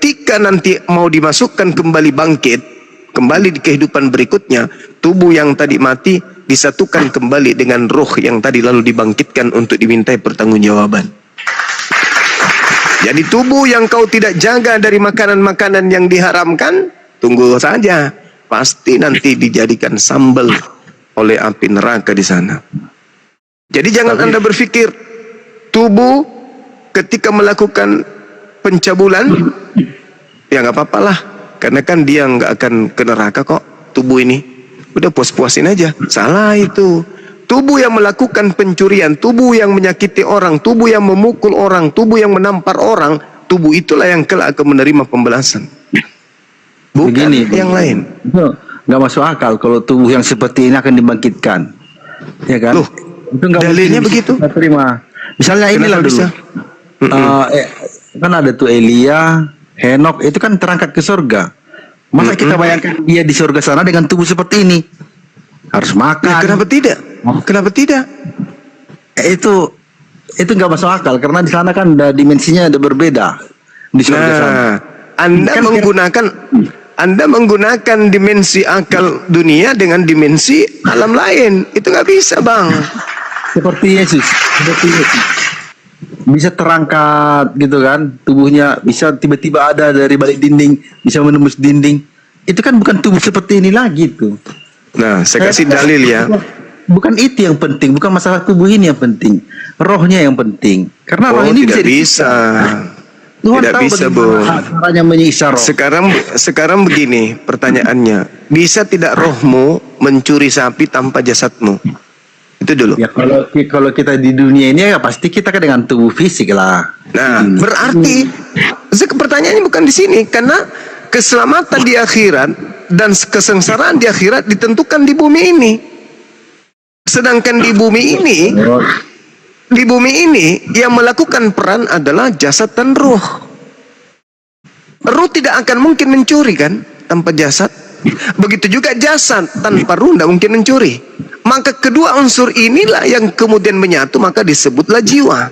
ketika nanti mau dimasukkan kembali bangkit, kembali di kehidupan berikutnya, tubuh yang tadi mati disatukan kembali dengan roh yang tadi lalu dibangkitkan untuk dimintai pertanggungjawaban. Jadi tubuh yang kau tidak jaga dari makanan-makanan yang diharamkan, tunggu saja, pasti nanti dijadikan sambal oleh api neraka di sana. Jadi jangan Anda berpikir tubuh ketika melakukan pencabulan, ya nggak apa-apa lah, karena kan dia nggak akan ke neraka kok tubuh ini. Udah puas-puasin aja. Salah itu. Tubuh yang melakukan pencurian, tubuh yang menyakiti orang, tubuh yang memukul orang, tubuh yang menampar orang, tubuh itulah yang kelak akan menerima pembalasan. Bukan begini, yang lain. Nggak masuk akal kalau tubuh yang seperti ini akan dibangkitkan, ya kan? Loh, itu dalilnya begitu. Terima. Misalnya inilah dulu. Kan ada tuh Elia, Henok, itu kan terangkat ke surga. Masa kita bayangkan dia di surga sana dengan tubuh seperti ini? Harus makan. Ya, kenapa tidak? Kenapa tidak? Itu nggak masuk akal karena di sana kan dimensinya ada berbeda di surga sana. Anda menggunakan dimensi akal dunia dengan dimensi alam lain. Itu nggak bisa, Bang. Seperti Yesus. Bisa terangkat gitu kan, tubuhnya bisa tiba-tiba ada dari balik dinding, bisa menembus dinding. Itu kan bukan tubuh seperti ini lagi tuh. Nah, saya kasih dalil ya. Bukan itu yang penting, bukan masalah tubuh ini yang penting, rohnya yang penting. Karena roh ini tidak bisa. Tidak bisa, Bu. Caranya menyiksa roh. Sekarang begini pertanyaannya, bisa tidak rohmu mencuri sapi tanpa jasadmu? Itu dulu. Ya kalau kita di dunia ini ya pasti kita kan dengan tubuh fisik lah. Nah, berarti pertanyaannya bukan di sini, karena keselamatan di akhirat dan kesengsaraan di akhirat ditentukan di bumi ini. Sedangkan di bumi ini yang melakukan peran adalah jasad dan ruh. Ruh tidak akan mungkin mencuri kan tanpa jasad. Begitu juga jasad tanpa ruh tidak mungkin mencuri. Maka kedua unsur inilah yang kemudian menyatu, maka disebutlah jiwa.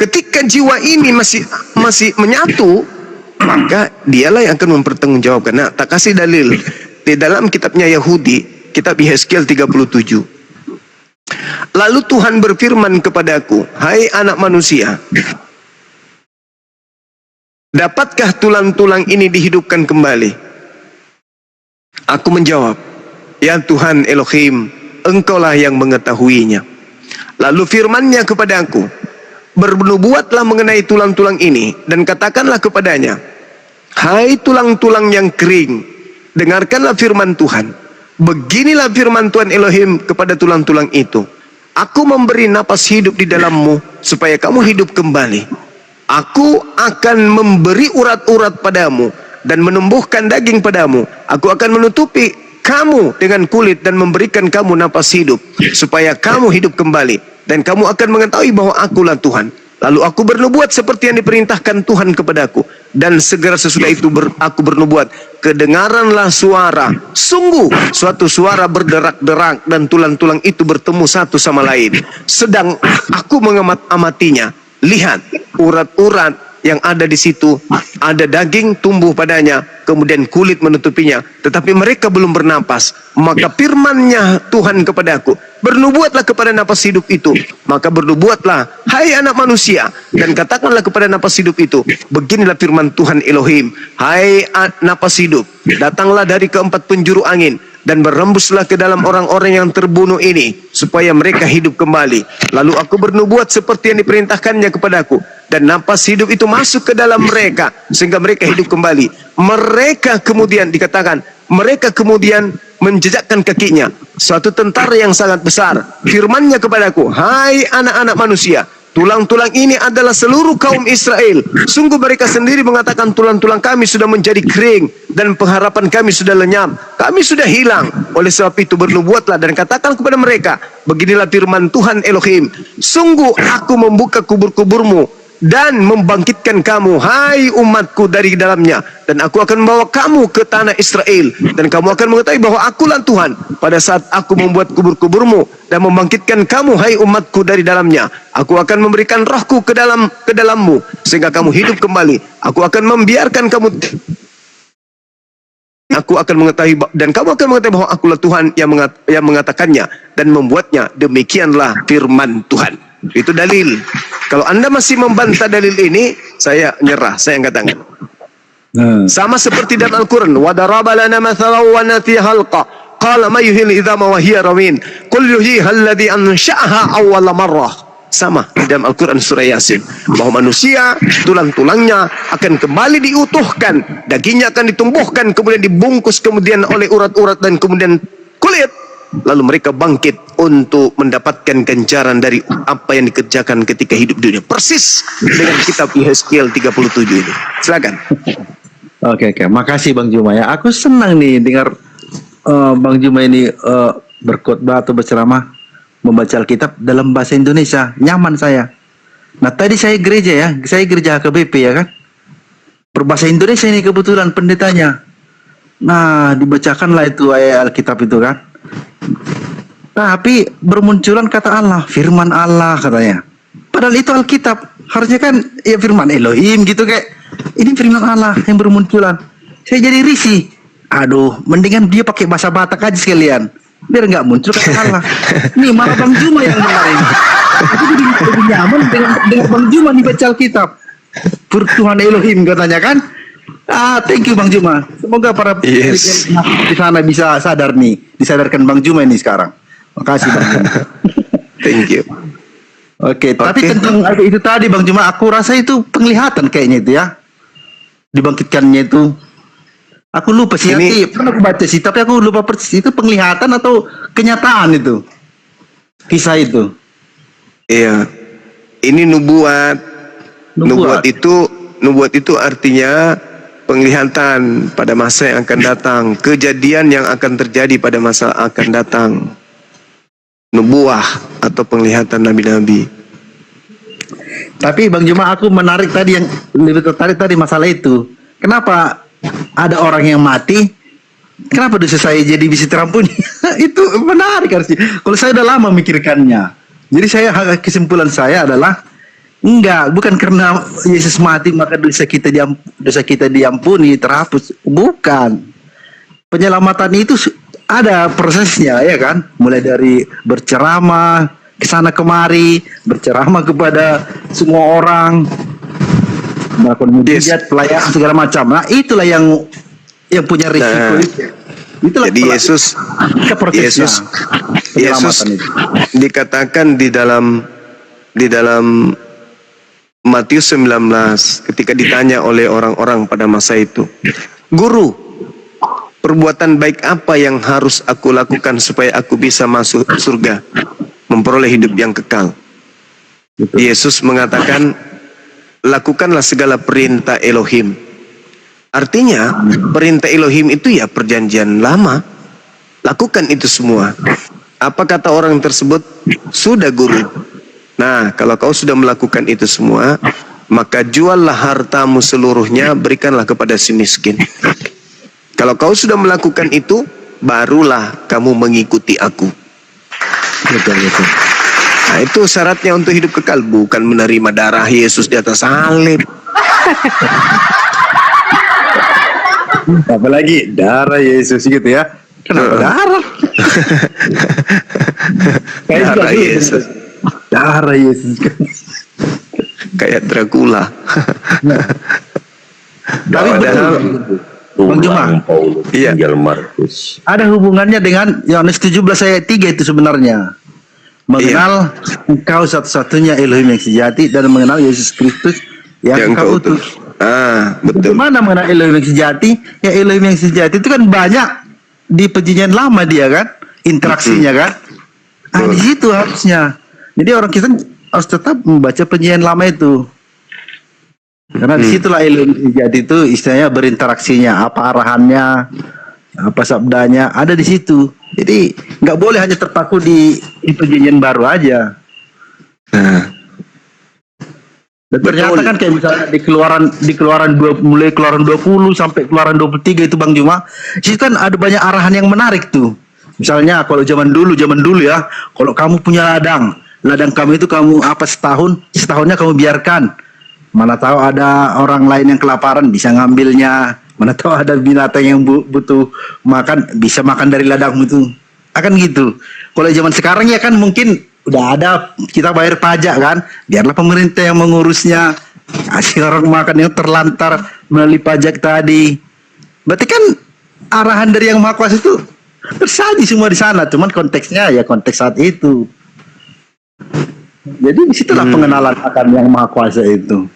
Ketika jiwa ini masih menyatu, maka dialah yang akan mempertanggungjawabkan. Nah, tak kasih dalil di dalam kitabnya Yahudi, kitab Yehezkiel 37. Lalu Tuhan berfirman kepadaku, hai anak manusia, dapatkah tulang-tulang ini dihidupkan kembali? Aku menjawab, ya Tuhan Elohim, Engkaulah yang mengetahuinya. Lalu firman-Nya kepadaku, bernubuatlah mengenai tulang-tulang ini dan katakanlah kepadanya, hai tulang-tulang yang kering, dengarkanlah firman Tuhan. Beginilah firman Tuhan Elohim kepada tulang-tulang itu. Aku memberi napas hidup di dalammu supaya kamu hidup kembali. Aku akan memberi urat-urat padamu dan menumbuhkan daging padamu. Aku akan menutupi kamu dengan kulit dan memberikan kamu napas hidup supaya kamu hidup kembali, dan kamu akan mengetahui bahwa akulah Tuhan. Lalu aku bernubuat seperti yang diperintahkan Tuhan kepadaku, dan segera sesudah itu aku bernubuat, kedengaranlah suara, sungguh suatu suara berderak-derak, dan tulang-tulang itu bertemu satu sama lain. Sedang aku mengamatinya, lihat urat-urat yang ada di situ, ada daging tumbuh padanya, kemudian kulit menutupinya, tetapi mereka belum bernapas. Maka firman-Nya Tuhan kepadaku, bernubuatlah kepada napas hidup itu. Maka bernubuatlah, hai anak manusia, dan katakanlah kepada napas hidup itu, beginilah firman Tuhan Elohim, hai napas hidup, datanglah dari keempat penjuru angin dan berembuslah ke dalam orang-orang yang terbunuh ini, supaya mereka hidup kembali. Lalu aku bernubuat seperti yang diperintahkannya kepadaku, dan napas hidup itu masuk ke dalam mereka, sehingga mereka hidup kembali. Mereka kemudian dikatakan, mereka kemudian menjejakkan kakinya, suatu tentara yang sangat besar. Firman-Nya kepadaku, hai anak-anak manusia, tulang-tulang ini adalah seluruh kaum Israel. Sungguh mereka sendiri mengatakan, tulang-tulang kami sudah menjadi kering dan pengharapan kami sudah lenyap. Kami sudah hilang. Oleh sebab itu bernubuatlah dan katakan kepada mereka, beginilah firman Tuhan Elohim, sungguh aku membuka kubur-kuburmu dan membangkitkan kamu, hai umatku, dari dalamnya, dan aku akan membawa kamu ke tanah Israel, dan kamu akan mengetahui bahwa akulah Tuhan pada saat aku membuat kubur-kuburmu dan membangkitkan kamu, hai umatku, dari dalamnya. Aku akan memberikan rohku ke dalammu sehingga kamu hidup kembali. Aku akan membiarkan kamu, aku akan mengetahui, dan kamu akan mengetahui bahwa akulah Tuhan yang mengatakannya dan membuatnya. Demikianlah firman Tuhan. Itu dalil. Kalau Anda masih membantah dalil ini, saya nyerah, saya angkat tangan. Sama seperti dalam Al-Quran, وَضَرَبَ لَنَا مَثَلًا وَنَسِيَ خَلْقَهُ قَالَ مَنْ يُحْيِي الْعِظَامَ وَهِيَ رَمِيمٌ قُلْ يُحْيِيهَا الَّذِي أَنشَأَهَا أَوَّلَ مَرَّةٍ. Sama di dalam Al-Quran surah Yasin, bahwa manusia tulang-tulangnya akan kembali diutuhkan, dagingnya akan ditumbuhkan, kemudian dibungkus kemudian oleh urat-urat dan kemudian kulit, lalu mereka bangkit untuk mendapatkan ganjaran dari apa yang dikerjakan ketika hidup dunia. Persis dengan kitab Yehezkiel 37 ini. Silakan. Oke, makasih Bang Juma ya. Aku senang nih dengar Bang Juma ini berkhotbah atau berceramah, membaca Alkitab dalam bahasa Indonesia. Nyaman saya. Nah tadi saya gereja ya, saya gereja HKBP ya kan. Berbahasa Indonesia ini kebetulan pendetanya. Nah dibacakanlah itu ayat Alkitab itu kan. Tapi bermunculan kata Allah, firman Allah katanya. Padahal itu Alkitab, harusnya kan ya firman Elohim gitu kayak. Ini firman Allah yang bermunculan. Saya jadi risih. Aduh, mendingan dia pakai bahasa Batak aja sekalian, biar nggak muncul kata Allah. Nih malah Bang Juma yang kemarin. Aku jadi lebih nyaman dengan Bang Juma nih baca Alkitab. Tuhan Elohim katanya kan. Thank you Bang Juma. Semoga para di sana bisa sadar nih, disadarkan Bang Juma ini sekarang. Makasih Bang Juma. Thank you. Oke, tapi tentang itu tadi Bang Juma, aku rasa itu penglihatan kayaknya itu ya. Dibangkitkannya itu. Aku lupa sih, pernah aku baca sih, tapi aku lupa persis itu penglihatan atau kenyataan itu. Kisah itu. Iya. Ini nubuat. Nubuat itu artinya penglihatan pada masa yang akan datang, kejadian yang akan terjadi pada masa akan datang. Nubuah atau penglihatan nabi-nabi. Tapi Bang Juma, aku menarik tadi, yang lebih tertarik tadi masalah itu. Kenapa ada orang yang mati, kenapa dosa saya jadi bisa terampuni? Itu menarik harusnya. Kalau saya udah lama mikirkannya. Jadi kesimpulan saya adalah bukan karena Yesus mati maka dosa kita diampuni, terhapus. Bukan. Penyelamatan itu ada prosesnya ya kan, mulai dari berceramah kesana kemari, berceramah kepada semua orang, melakukan mujizat, pelayanan segala macam. Nah itulah yang punya risiko itu. Itulah jadi Yesus dikatakan di dalam Matius 19 ketika ditanya oleh orang-orang pada masa itu, Guru, perbuatan baik apa yang harus aku lakukan supaya aku bisa masuk surga, memperoleh hidup yang kekal? Betul. Yesus mengatakan, lakukanlah segala perintah Elohim. Artinya perintah Elohim itu ya perjanjian lama. Lakukan itu semua. Apa kata orang tersebut? Sudah Guru. Nah, kalau kau sudah melakukan itu semua, maka juallah hartamu seluruhnya, berikanlah kepada si miskin. Kalau kau sudah melakukan itu, barulah kamu mengikuti aku. Betul. Nah, itu syaratnya untuk hidup kekal, bukan menerima darah Yesus di atas salib. Apalagi darah Yesus gitu ya. Kenapa darah? Darah Yesus. Darah Yesus. Kayak Dracula. Tapi padahal Bang Juma, iya. Ada hubungannya dengan Yohanes 17 ayat 3 itu sebenarnya. Mengenal engkau satu-satunya Elohim yang sejati dan mengenal Yesus Kristus yang engkau utus. Betul. Bagaimana mengenal Elohim yang sejati? Ya Elohim yang sejati itu kan banyak di perjanjian lama dia kan, interaksinya kan. Di situ harusnya. Jadi orang Kristen harus tetap membaca perjanjian lama itu. Karena disitulah Elohim sejati itu istilahnya berinteraksinya, apa arahannya, apa sabdanya, ada di situ. Jadi nggak boleh hanya terpaku di perjanjian baru aja. Dan ternyata Betul. kan kayak misalnya mulai keluaran 20 sampai keluaran 23 itu Bang Juma, itu kan ada banyak arahan yang menarik tuh. Misalnya kalau zaman dulu ya, kalau kamu punya ladang kamu itu kamu apa setahunnya kamu biarkan. Mana tahu ada orang lain yang kelaparan bisa ngambilnya. Mana tahu ada binatang yang butuh makan bisa makan dari ladangmu itu. Akan gitu. Kalau zaman sekarang ya kan mungkin udah ada kita bayar pajak kan, biarlah pemerintah yang mengurusnya, kasih orang makan yang terlantar melalui pajak tadi. Berarti kan arahan dari yang Maha Kuasa itu tersaji semua di sana, cuman konteksnya ya konteks saat itu. Jadi disitulah pengenalan akan yang Maha Kuasa itu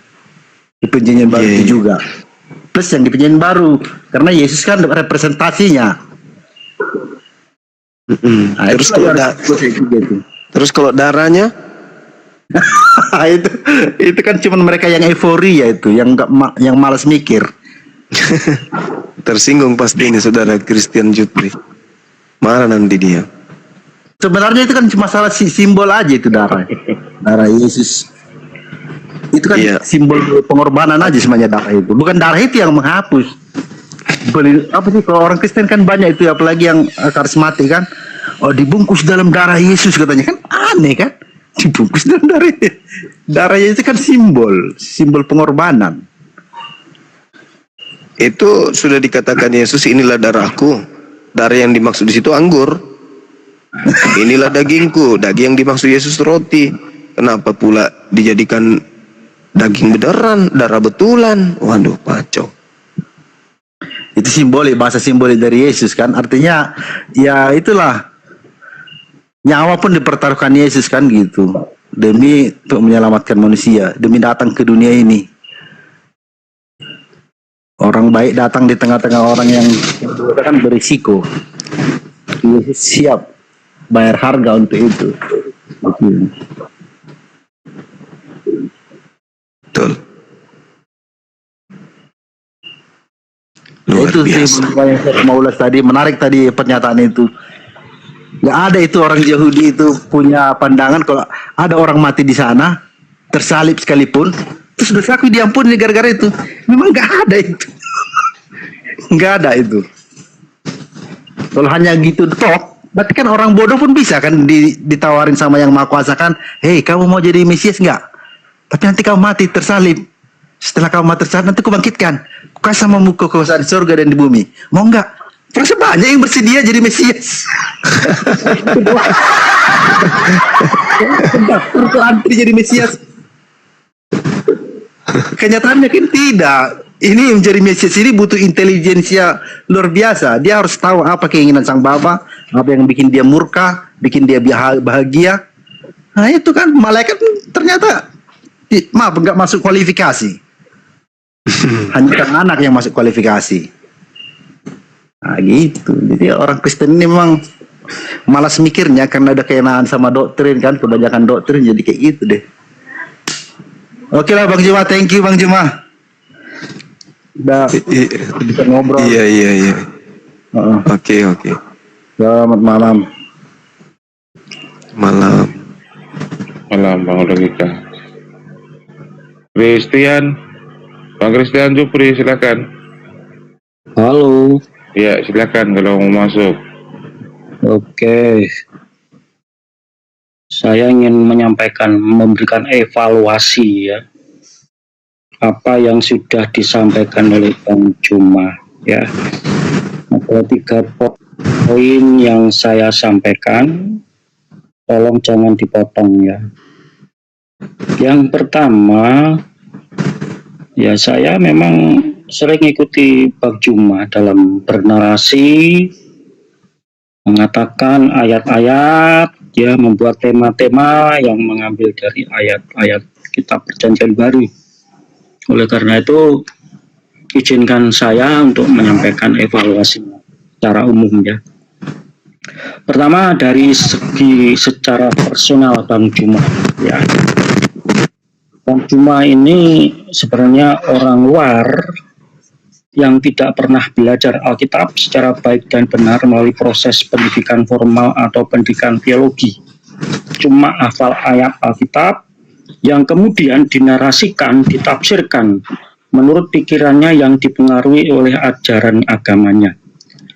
di perjanjian baru itu juga. Plus yang di perjanjian baru, karena Yesus kan representasinya. Nah, Terus kalau terus kalau darahnya itu kan cuma mereka yang euforia itu, yang yang malas mikir. tersinggung pasti ini saudara Christian Jutri. Marah nanti dia. Sebenarnya itu kan cuma masalah simbol aja itu darah Yesus. Itu kan simbol pengorbanan aja semuanya darah itu. Bukan darah itu yang menghapus. Apa sih kalau orang Kristen kan banyak itu, apalagi yang karismatik kan. Oh, dibungkus dalam darah Yesus katanya, kan aneh kan? Dibungkus dalam darah Yesus kan simbol pengorbanan. Itu sudah dikatakan Yesus, inilah darahku. Darah yang dimaksud di situ anggur. Inilah dagingku. Daging yang dimaksud Yesus roti. Kenapa pula dijadikan daging beneran, darah betulan? Waduh, kacau. Itu simbolik, bahasa simbolik dari Yesus kan. Artinya ya itulah, nyawa pun dipertaruhkan Yesus kan gitu, demi untuk menyelamatkan manusia, demi datang ke dunia ini. Orang baik datang di tengah-tengah orang yang kan berisiko. Yesus siap bayar harga untuk itu. Betul. Ya, Luar itu biasa. sih yang saya mau ulas tadi, menarik tadi pernyataan itu. Gak ada itu orang Yahudi itu punya pandangan kalau ada orang mati di sana tersalib sekalipun terus dosaku diampuni gara-gara itu. Memang gak ada itu. Gak ada itu. Kalau hanya gitu toh, berarti kan orang bodoh pun bisa kan ditawarin sama yang Maha Kuasa kan, hei kamu mau jadi Mesias nggak? Tapi nanti kamu mati tersalib. Setelah kamu mati tersalib nanti kubangkitkan, kasih samamu kekuasaan di surga dan di bumi. Mau nggak? Terus banyak yang bersedia jadi Mesias. Terus antri jadi Mesias. Kenyataannya kan tidak. Ini menjadi Mesias ini butuh intelijensia luar biasa. Dia harus tahu apa keinginan sang Bapa, apa yang bikin dia murka, bikin dia bahagia. Nah itu kan malaikat ternyata maaf nggak masuk kualifikasi. Hanya kan anak yang masuk kualifikasi. Nah gitu. Jadi orang Kristen ini memang malas mikirnya karena ada kenaan sama doktrin kan, kebanyakan doktrin jadi kayak gitu deh. Oke lah Bang Juma, thank you Bang Juma. Udah bisa ngobrol. Iya. Oke. Selamat malam. Malam Bang Logika. Bang Christian Jupri, silakan. Halo. Ya, silakan kalau mau masuk. Oke. Saya ingin memberikan evaluasi ya. Apa yang sudah disampaikan oleh Bang Juma ya. Ada 3 poin yang saya sampaikan. Tolong jangan dipotong ya. Yang pertama, ya saya memang sering ikuti Bang Juma dalam bernarasi, mengatakan ayat-ayat, ya membuat tema-tema yang mengambil dari ayat-ayat kitab Perjanjian Baru. Oleh karena itu, izinkan saya untuk menyampaikan evaluasi secara umum ya. Pertama dari segi secara personal Bang Juma ya. Bang Juma ini sebenarnya orang luar yang tidak pernah belajar Alkitab secara baik dan benar melalui proses pendidikan formal atau pendidikan teologi. Cuma hafal ayat Alkitab, yang kemudian dinarasikan, ditafsirkan menurut pikirannya yang dipengaruhi oleh ajaran agamanya.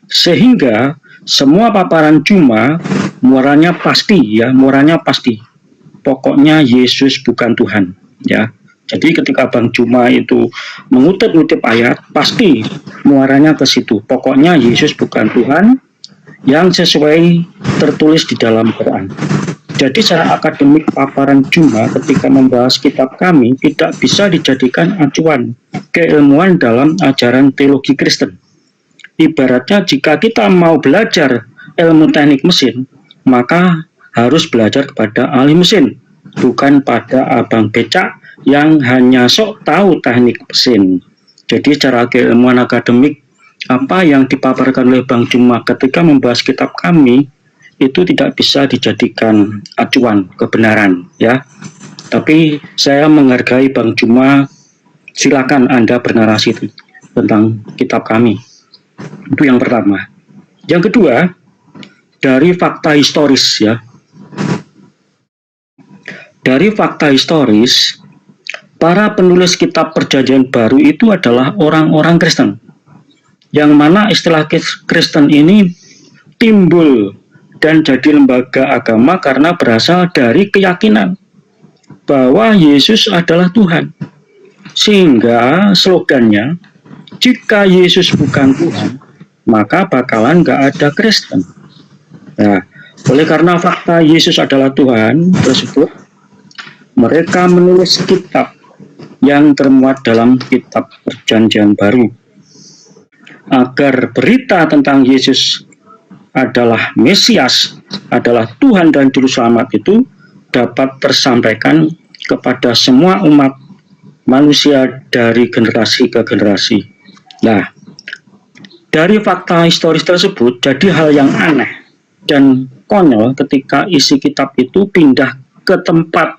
Sehingga semua paparan Juma muaranya pasti ya, muaranya pasti. Pokoknya Yesus bukan Tuhan, ya. Jadi ketika Bang Juma itu mengutip-ngutip ayat, pasti muaranya ke situ. Pokoknya Yesus bukan Tuhan yang sesuai tertulis di dalam Quran. Jadi secara akademik paparan Juma ketika membahas kitab kami tidak bisa dijadikan acuan keilmuan dalam ajaran teologi Kristen. Ibaratnya jika kita mau belajar ilmu teknik mesin, maka harus belajar kepada ahli mesin, bukan pada abang becak yang hanya sok tahu teknik mesin. Jadi secara keilmuan akademik, apa yang dipaparkan oleh Bang Juma ketika membahas kitab kami itu tidak bisa dijadikan acuan kebenaran, ya. Tapi saya menghargai Bang Juma, silakan Anda bernarasi tentang kitab kami. Itu yang pertama. Yang kedua, dari fakta historis, ya. Dari fakta historis, para penulis kitab Perjanjian Baru itu adalah orang-orang Kristen. Yang mana istilah Kristen ini timbul dan jadi lembaga agama karena berasal dari keyakinan bahwa Yesus adalah Tuhan. Sehingga slogannya, jika Yesus bukan Tuhan, maka bakalan nggak ada Kristen. Nah, oleh karena fakta Yesus adalah Tuhan tersebut, mereka menulis kitab yang termuat dalam kitab Perjanjian Baru. Agar berita tentang Yesus adalah Mesias, adalah Tuhan dan Juru Selamat itu dapat tersampaikan kepada semua umat manusia dari generasi ke generasi. Nah, dari fakta historis tersebut jadi hal yang aneh dan konyol ketika isi kitab itu pindah ke tempat,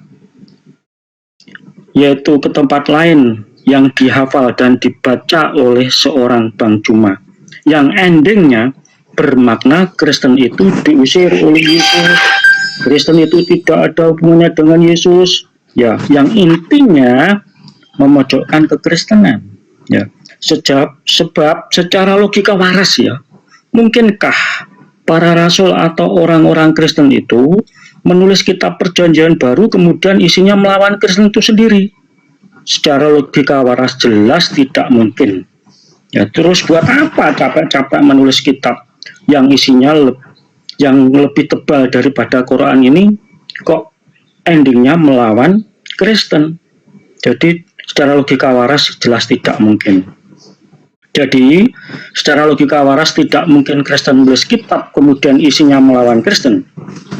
yaitu ke tempat lain yang dihafal dan dibaca oleh seorang Bang Juma, yang endingnya bermakna Kristen itu diusir oleh Yesus, Kristen itu tidak ada hubungannya dengan Yesus, ya, yang intinya memojokkan kekristenan, ya. Sebab secara logika waras, ya, mungkinkah para rasul atau orang-orang Kristen itu menulis kitab Perjanjian Baru kemudian isinya melawan Kristen itu sendiri? Secara logika waras jelas tidak mungkin. Ya, terus buat apa capek-capek menulis kitab yang isinya yang lebih tebal daripada Quran ini, kok endingnya melawan Kristen? Jadi secara logika waras jelas tidak mungkin. Jadi secara logika waras tidak mungkin Kristen menulis kitab kemudian isinya melawan Kristen.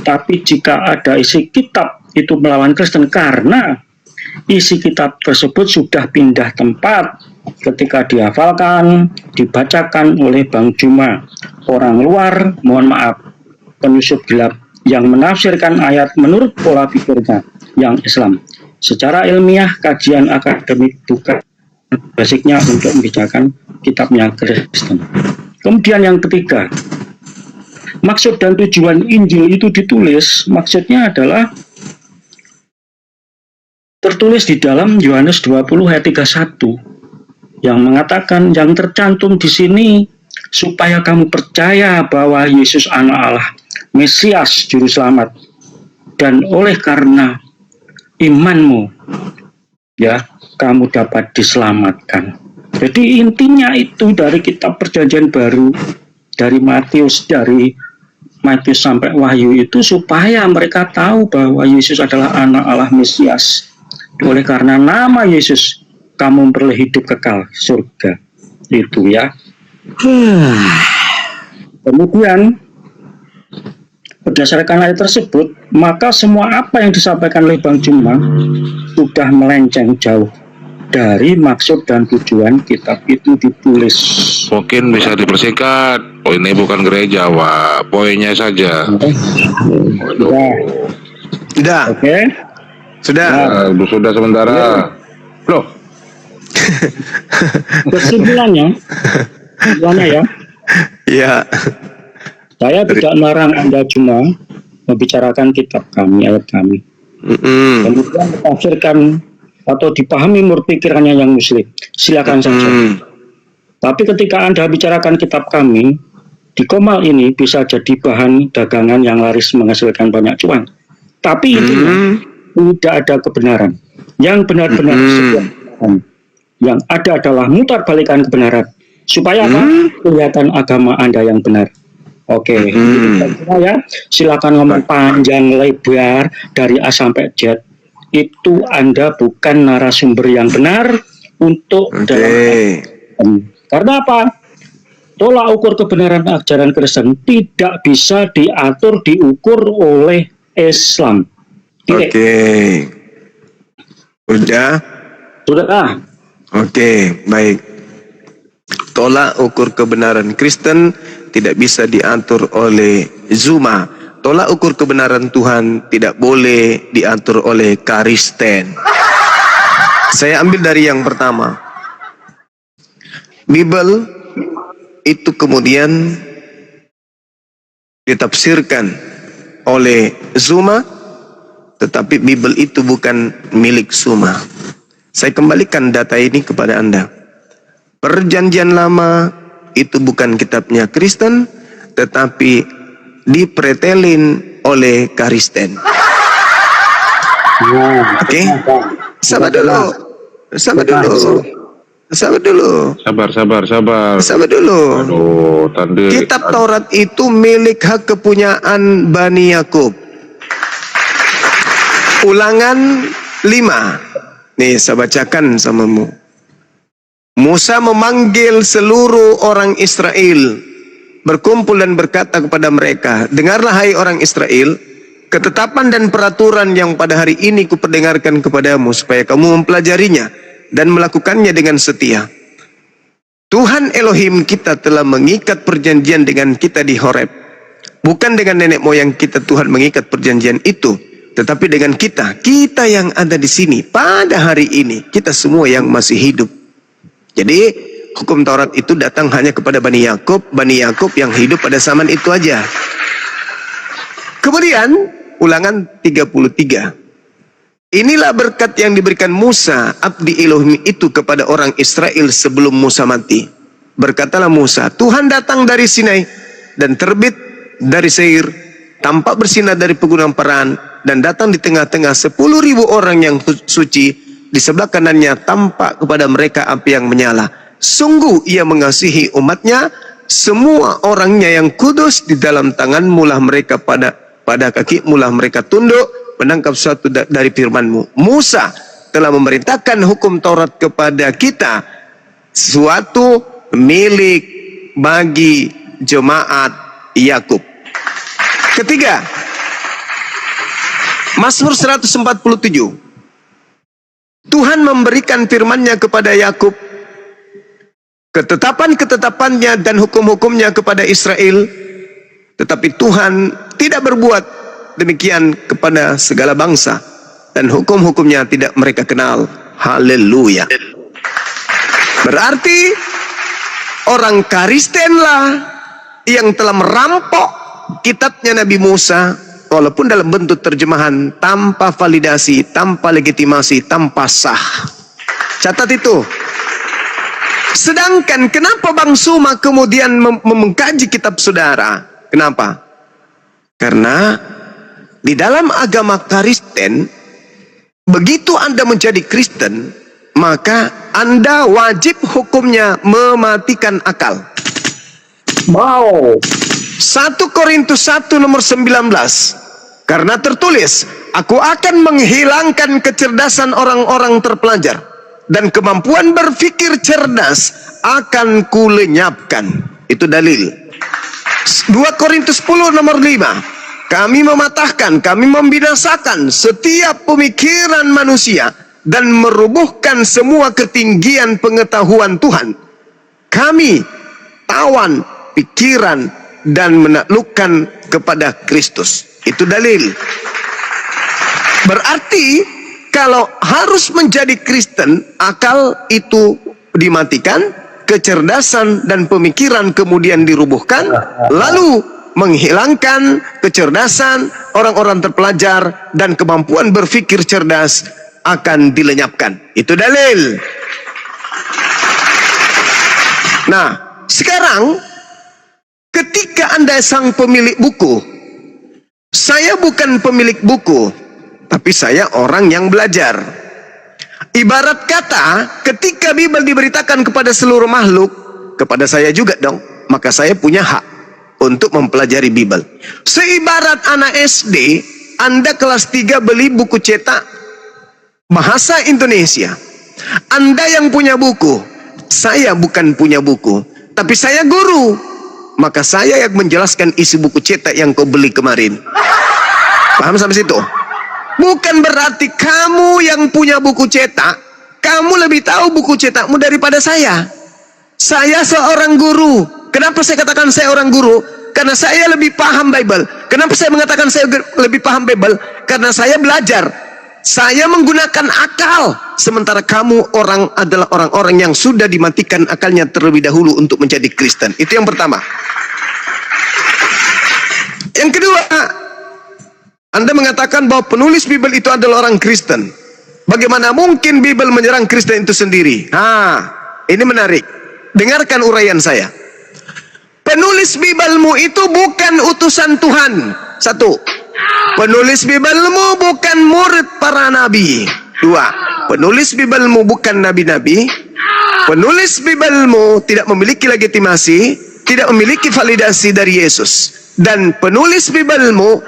Tapi jika ada isi kitab itu melawan Kristen karena isi kitab tersebut sudah pindah tempat ketika dihafalkan, dibacakan oleh Bang Juma, orang luar, mohon maaf, penyusup gelap yang menafsirkan ayat menurut pola pikirnya yang Islam. Secara ilmiah, kajian akademik bukan basicnya untuk membicarakan kitabnya Kristen. Kemudian yang ketiga, maksud dan tujuan Injil itu ditulis, maksudnya adalah tertulis di dalam Yohanes 20 ayat 31 yang mengatakan, yang tercantum di sini supaya kamu percaya bahwa Yesus anak Allah, Mesias, Juru Selamat, dan oleh karena imanmu, ya, kamu dapat diselamatkan. Jadi intinya itu dari kitab Perjanjian Baru, dari Matius sampai Wahyu itu supaya mereka tahu bahwa Yesus adalah anak Allah, Mesias. Oleh karena nama Yesus, kamu memperoleh hidup kekal surga. Itu, ya. Kemudian berdasarkan ayat tersebut, maka semua apa yang disampaikan oleh Bang Juma sudah melenceng jauh dari maksud dan tujuan kitab itu ditulis. Mungkin bisa dipersingkat. Oh, ini bukan gereja, wah, poinnya saja. Sudah. Oke. Sudah. Sudah sementara. Loh, Kesimpulannya ya, Ya. saya tidak melarang Anda cuma membicarakan kitab kami, ayat kami. Kemudian ditafsirkan atau dipahami menurut pikirannya yang muslim. Silakan saja. Tapi ketika Anda bicarakan kitab kami, di Komal ini bisa jadi bahan dagangan yang laris menghasilkan banyak cuan. Tapi intinya tidak ada kebenaran. Yang benar-benar sebuah kebenaran. Yang ada adalah mutar balikan kebenaran. Supaya apa? Kelihatan agama Anda yang benar. Oke, ya. Silakan ngomong panjang lebar dari A sampai Z. Itu Anda bukan narasumber yang benar untuk dalam. Karena apa? Tolak ukur kebenaran ajaran Kristen tidak bisa diatur, diukur oleh Islam. Oke. Sudah? Sudah. Oke, baik. Tolak ukur kebenaran Kristen tidak bisa diatur oleh Zuma. Tolak ukur kebenaran Tuhan tidak boleh diatur oleh Kristen. Saya ambil dari yang pertama. Bible itu kemudian ditafsirkan oleh Zuma, tetapi Bible itu bukan milik Zuma. Saya kembalikan data ini kepada Anda. Perjanjian Lama itu bukan kitabnya Kristen, tetapi dipretelin oleh Kristen. Oke? Sabar dulu. Sabar dulu. Aduh, tadi. Kitab Taurat itu milik hak kepunyaan Bani Yakub. Ulangan 5. Nih, saya bacakan samamu. Musa memanggil seluruh orang Israel, berkumpul dan berkata kepada mereka, dengarlah hai orang Israel, ketetapan dan peraturan yang pada hari ini kuperdengarkan kepadamu, supaya kamu mempelajarinya dan melakukannya dengan setia. Tuhan Elohim kita telah mengikat perjanjian dengan kita di Horeb. Bukan dengan nenek moyang kita Tuhan mengikat perjanjian itu, tetapi dengan kita yang ada di sini pada hari ini, kita semua yang masih hidup. Jadi hukum Taurat itu datang hanya kepada Bani Yakub yang hidup pada zaman itu aja. Kemudian Ulangan 33. Inilah berkat yang diberikan Musa, abdi Elohim itu kepada orang Israel sebelum Musa mati. Berkatalah Musa, Tuhan datang dari Sinai dan terbit dari Seir, tampak bersinar dari pegunungan Paran, dan datang di tengah-tengah 10.000 orang yang suci. Di sebelah kanannya tampak kepada mereka api yang menyala. Sungguh ia mengasihi umatnya, semua orangnya yang kudus. Di dalam tangan mulah mereka pada kaki mulah mereka tunduk menangkap suatu dari firman-Mu. Musa telah memerintahkan hukum Taurat kepada kita, suatu milik bagi jemaat Yakub. Ketiga, Mazmur 147. Tuhan memberikan firman-Nya kepada Yakub, ketetapan-ketetapannya dan hukum-hukumnya kepada Israel, tetapi Tuhan tidak berbuat demikian kepada segala bangsa, dan hukum-hukumnya tidak mereka kenal. Haleluya. Berarti orang Kristenlah yang telah merampok kitabnya Nabi Musa, walaupun dalam bentuk terjemahan tanpa validasi, tanpa legitimasi, tanpa sah. Catat itu. Sedangkan kenapa Bang Suma kemudian mengkaji kitab saudara? Kenapa? Karena di dalam agama Kristen, begitu Anda menjadi Kristen, maka Anda wajib hukumnya mematikan akal. Wow. 1 Korintus 1 nomor 19. Karena tertulis, aku akan menghilangkan kecerdasan orang-orang terpelajar, dan kemampuan berpikir cerdas akan kulenyapkan. Itu dalil. 2 Korintus 10 nomor 5. Kami mematahkan, kami membinasakan setiap pemikiran manusia dan merubuhkan semua ketinggian pengetahuan Tuhan. Kami tawan pikiran dan menaklukkan kepada Kristus. Itu dalil. Berarti kalau harus menjadi Kristen, akal itu dimatikan, kecerdasan dan pemikiran kemudian dirubuhkan, lalu menghilangkan kecerdasan orang-orang terpelajar dan kemampuan berpikir cerdas akan dilenyapkan. Itu dalil. Nah, sekarang ketika Anda sang pemilik buku, saya bukan pemilik buku, tapi saya orang yang belajar. Ibarat kata, ketika Bible diberitakan kepada seluruh makhluk, kepada saya juga dong, maka saya punya hak untuk mempelajari Bible. Seibarat anak SD, Anda kelas 3 beli buku cetak bahasa Indonesia. Anda yang punya buku, saya bukan punya buku, tapi saya guru. Maka saya yang menjelaskan isi buku cetak yang kau beli kemarin. Paham sampai situ? Bukan berarti kamu yang punya buku cetak, kamu lebih tahu buku cetakmu daripada saya. Saya seorang guru. Kenapa saya katakan saya orang guru? Karena saya lebih paham Bible. Kenapa saya mengatakan saya lebih paham Bible? Karena saya belajar. Saya menggunakan akal. Sementara kamu adalah orang-orang yang sudah dimatikan akalnya terlebih dahulu untuk menjadi Kristen. Itu yang pertama. Yang kedua, Anda mengatakan bahwa penulis Bible itu adalah orang Kristen. Bagaimana mungkin Bible menyerang Kristen itu sendiri? Ini menarik. Dengarkan uraian saya. Penulis Biblemu itu bukan utusan Tuhan. 1. Penulis Biblemu bukan murid para nabi. 2. Penulis Biblemu bukan nabi-nabi. Penulis Biblemu tidak memiliki legitimasi, tidak memiliki validasi dari Yesus. Dan penulis Biblemu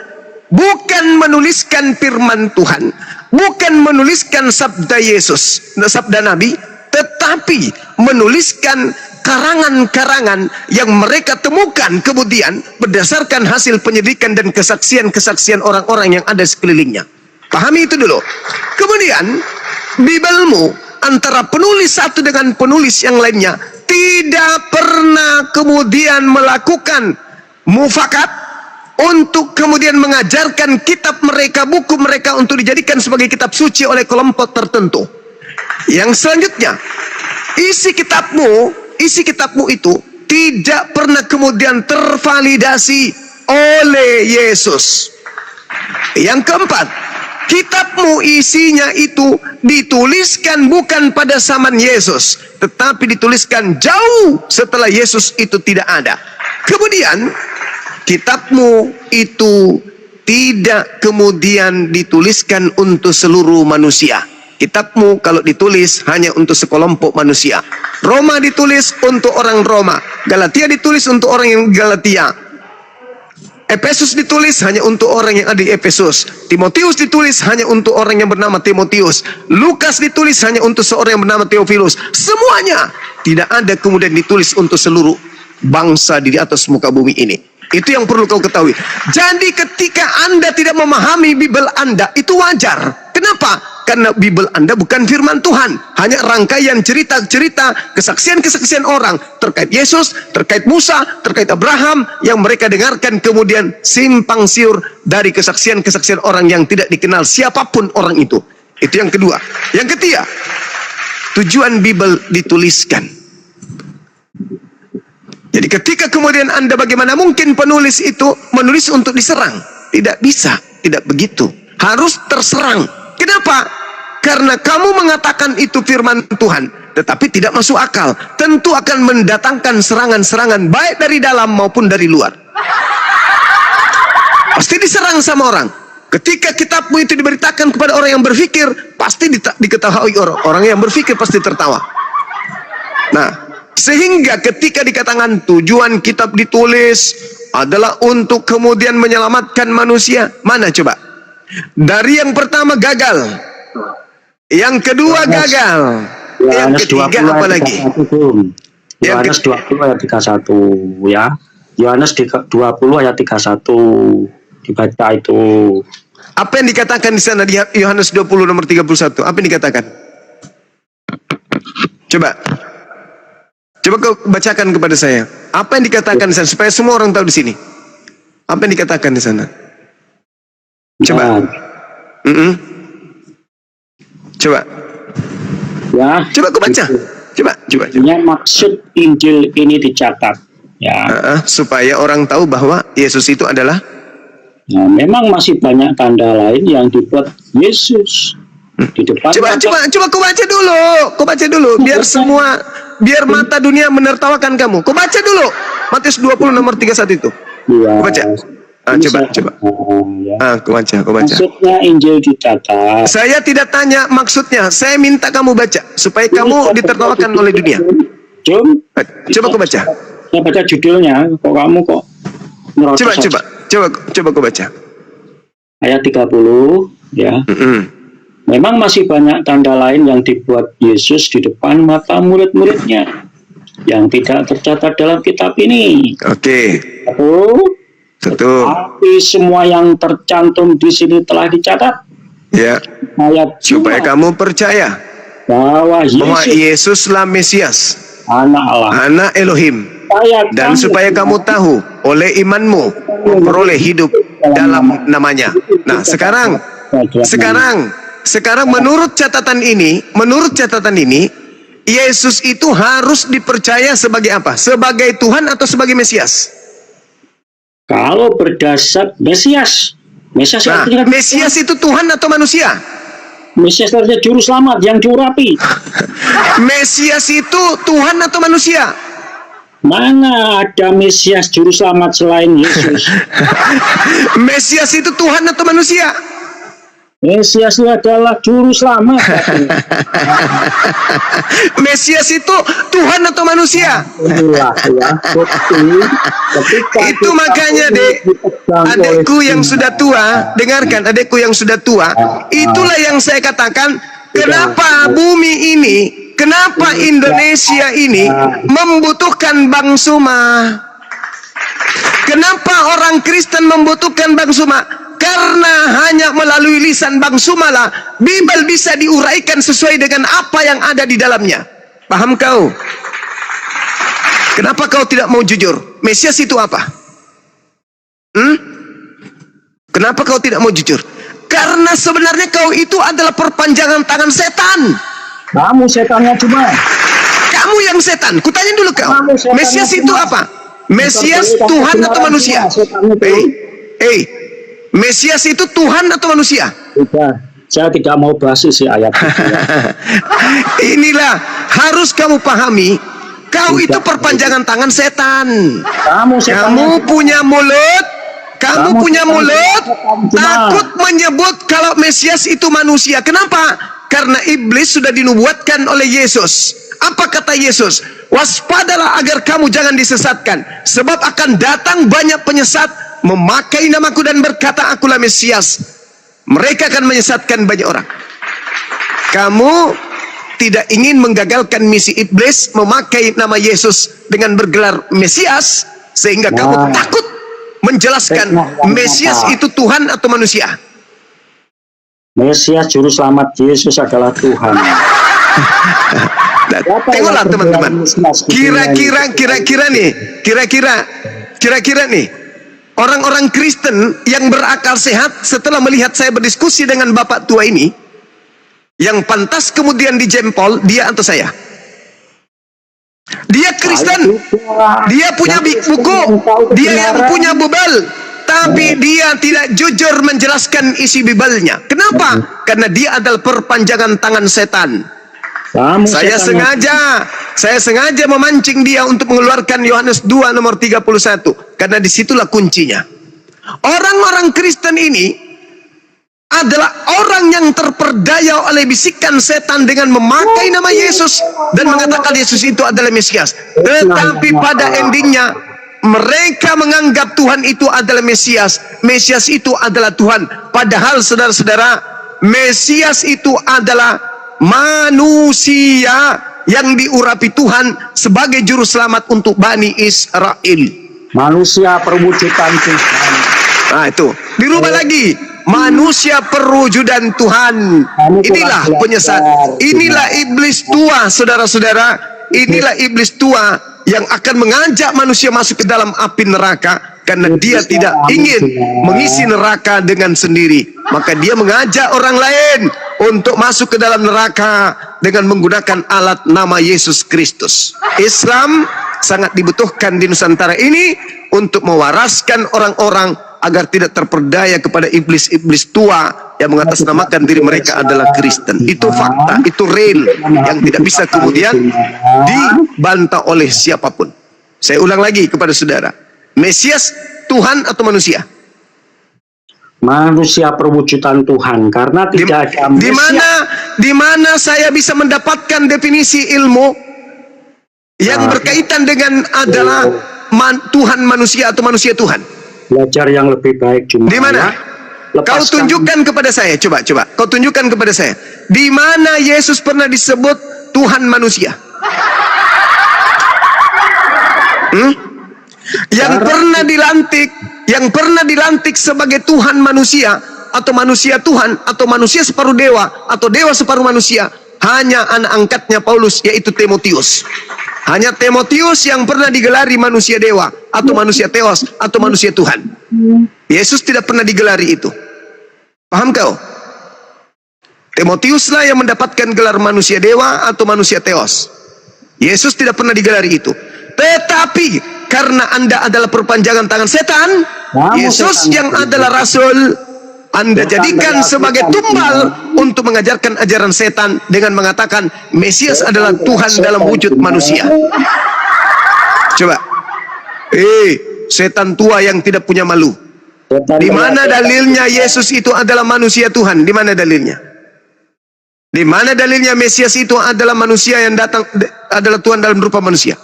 bukan menuliskan firman Tuhan, bukan menuliskan sabda Yesus, sabda Nabi, tetapi menuliskan karangan-karangan yang mereka temukan kemudian berdasarkan hasil penyelidikan dan kesaksian-kesaksian orang-orang yang ada sekelilingnya. Pahami itu dulu. Kemudian Biblemu antara penulis satu dengan penulis yang lainnya tidak pernah kemudian melakukan mufakat untuk kemudian mengajarkan kitab mereka, buku mereka untuk dijadikan sebagai kitab suci oleh kelompok tertentu. Yang selanjutnya, isi kitabmu itu tidak pernah kemudian tervalidasi oleh Yesus. Yang keempat, kitabmu isinya itu dituliskan bukan pada zaman Yesus, tetapi dituliskan jauh setelah Yesus itu tidak ada. Kemudian kitabmu itu tidak kemudian dituliskan untuk seluruh manusia. Kitabmu kalau ditulis hanya untuk sekelompok manusia. Roma ditulis untuk orang Roma. Galatia ditulis untuk orang yang Galatia. Efesus ditulis hanya untuk orang yang ada di Efesus. Timotius ditulis hanya untuk orang yang bernama Timotius. Lukas ditulis hanya untuk seorang yang bernama Theophilus. Semuanya tidak ada kemudian ditulis untuk seluruh bangsa di atas muka bumi ini. Itu yang perlu kau ketahui. Jadi ketika Anda tidak memahami Bible Anda, itu wajar. Kenapa? Karena Bible Anda bukan firman Tuhan. Hanya rangkaian cerita-cerita, kesaksian-kesaksian orang terkait Yesus, terkait Musa, terkait Abraham, yang mereka dengarkan kemudian simpang siur dari kesaksian-kesaksian orang yang tidak dikenal siapapun orang itu. Itu yang kedua. Yang ketiga, tujuan Bible dituliskan. Jadi ketika kemudian Anda, bagaimana mungkin penulis itu menulis untuk diserang? Tidak bisa, tidak begitu. Harus terserang. Kenapa? Karena kamu mengatakan itu firman Tuhan, tetapi tidak masuk akal. Tentu akan mendatangkan serangan-serangan baik dari dalam maupun dari luar. Pasti diserang sama orang. Ketika kitabmu itu diberitakan kepada orang yang berpikir, pasti diketahui orang yang berpikir pasti tertawa. Nah, sehingga ketika dikatakan tujuan kitab ditulis adalah untuk kemudian menyelamatkan manusia, mana coba? Dari yang pertama gagal, yang kedua gagal, yang ketiga apa lagi? Yohanes 20 ayat 31 ya. Yohanes 20 ayat 31 dibaca itu. Apa yang dikatakan di sana di Yohanes 20 nomor 31? Apa yang dikatakan? Coba kau bacakan kepada saya. Apa yang dikatakan di sana supaya semua orang tahu di sini? Apa yang dikatakan di sana? Coba. Coba. Ya. Coba kau baca. Coba. Maksud Injil ini dicatat Ya. Supaya orang tahu bahwa Yesus itu adalah. Nah, memang masih banyak tanda lain yang dibuat Yesus di depan. Coba kau baca dulu, biar mata dunia menertawakan kamu. Kau baca dulu Matius 20 nomor 31 itu. Ya. Kau baca. Coba. Ya. Kau baca. Maksudnya Injil ditata. Saya tidak tanya maksudnya, saya minta kamu baca supaya kamu ditertawakan oleh dunia. Coba kau baca. Saya baca judulnya, kok kamu kok Coba kau baca. Ayat 30 ya. Memang masih banyak tanda lain yang dibuat Yesus di depan mata murid-muridnya yang tidak tercatat dalam kitab ini. Oke. Satu. Tapi semua yang tercantum di sini telah dicatat. Ya. Ayat Supaya kamu percaya bahwa Yesuslah Mesias, Anak Allah, Anak Elohim. Dan supaya kamu tahu oleh imanmu memperoleh hidup dalam namanya. Nah, sekarang menurut catatan ini, Yesus itu harus dipercaya sebagai apa? Sebagai Tuhan atau sebagai Mesias? Kalau berdasar Mesias Mesias itu Tuhan atau manusia? Mesias artinya juru selamat yang diurapi. Mesias itu Tuhan atau manusia? Mana ada Mesias juru selamat selain Yesus? Mesias itu Tuhan atau manusia? Mesias itu adalah juru selamat. Mesias itu Tuhan atau manusia? Itu makanya adekku yang sudah tua, dengarkan adekku yang sudah tua, itulah yang saya katakan, kenapa bumi ini, kenapa Indonesia ini membutuhkan Bang Suma? Kenapa orang Kristen membutuhkan Bang Suma? Karena hanya melalui lisan Bang Suma lah Bible bisa diuraikan sesuai dengan apa yang ada di dalamnya. Paham kau? Kenapa kau tidak mau jujur? Mesias itu apa? Kenapa kau tidak mau jujur? Karena sebenarnya kau itu adalah perpanjangan tangan setan. Kamu setannya cuma. Kamu yang setan. Kutanya dulu kau. Mesias itu apa? Mesias Tuhan atau manusia? Mesias itu Tuhan atau manusia? Tidak. Saya tidak mau bahas isi ayat itu. Inilah harus kamu pahami. Kau itu perpanjangan tangan setan. Kamu punya mulut. Kamu punya mulut takut menyebut kalau Mesias itu manusia. Kenapa? Karena iblis sudah dinubuatkan oleh Yesus. Apa kata Yesus? Waspadalah agar kamu jangan disesatkan, sebab akan datang banyak penyesat memakai namaku dan berkata akulah Mesias. Mereka akan menyesatkan banyak orang. Kamu tidak ingin menggagalkan misi iblis memakai nama Yesus dengan bergelar Mesias, sehingga kamu takut menjelaskan Mesias itu Tuhan atau manusia. Mesias juru selamat Yesus adalah Tuhan. Tengoklah teman-teman. Kira-kira nih orang-orang Kristen yang berakal sehat setelah melihat saya berdiskusi dengan bapak tua ini, yang pantas kemudian dijempol, dia atau saya? Dia Kristen, dia punya buku, dia yang punya Bible, tapi dia tidak jujur menjelaskan isi Bible-nya. Kenapa? Karena dia adalah perpanjangan tangan setan. Saya sengaja memancing dia untuk mengeluarkan Yohanes 2 nomor 31, karena disitulah kuncinya. Orang-orang Kristen ini adalah orang yang terperdaya oleh bisikan setan dengan memakai nama Yesus dan mengatakan Yesus itu adalah Mesias. Tetapi pada endingnya mereka menganggap Tuhan itu adalah Mesias, Mesias itu adalah Tuhan. Padahal saudara-saudara, Mesias itu adalah manusia yang diurapi Tuhan sebagai juru selamat untuk Bani Israel. Manusia perwujudan Tuhan. Nah itu dirubah lagi, manusia perwujudan Tuhan. Inilah penyesat, inilah iblis tua, saudara-saudara. Inilah iblis tua yang akan mengajak manusia masuk ke dalam api neraka, karena dia tidak ingin mengisi neraka dengan sendiri. Maka dia mengajak orang lain untuk masuk ke dalam neraka dengan menggunakan alat nama Yesus Kristus. Islam sangat dibutuhkan di Nusantara ini untuk mewaraskan orang-orang agar tidak terperdaya kepada iblis-iblis tua yang mengatasnamakan diri mereka adalah Kristen. Itu fakta, itu real yang tidak bisa kemudian dibantah oleh siapapun. Saya ulang lagi kepada saudara, Mesias Tuhan atau manusia? Manusia perwujudan Tuhan, karena tidak ada di mana saya bisa mendapatkan definisi ilmu yang berkaitan dengan adalah Tuhan manusia atau manusia Tuhan? Belajar yang lebih baik cuma. Di mana? Kau tunjukkan kepada saya, coba. Kau tunjukkan kepada saya. Di mana Yesus pernah disebut Tuhan manusia? Yang pernah dilantik sebagai Tuhan manusia atau manusia Tuhan atau manusia separuh dewa atau dewa separuh manusia hanya anak angkatnya Paulus, yaitu Timotius. Hanya Timotius yang pernah digelari manusia dewa atau manusia Theos atau manusia Tuhan. Yesus tidak pernah digelari itu. Paham kau? Timotiuslah yang mendapatkan gelar manusia dewa atau manusia Theos. Yesus tidak pernah digelari itu. Tetapi karena Anda adalah perpanjangan tangan setan, Yesus yang adalah rasul, Anda jadikan sebagai tumbal untuk mengajarkan ajaran setan dengan mengatakan Mesias adalah Tuhan dalam wujud manusia. Coba. Setan tua yang tidak punya malu. Di mana dalilnya Yesus itu adalah manusia Tuhan? Di mana dalilnya? Di mana dalilnya Mesias itu adalah manusia yang datang adalah Tuhan dalam rupa manusia?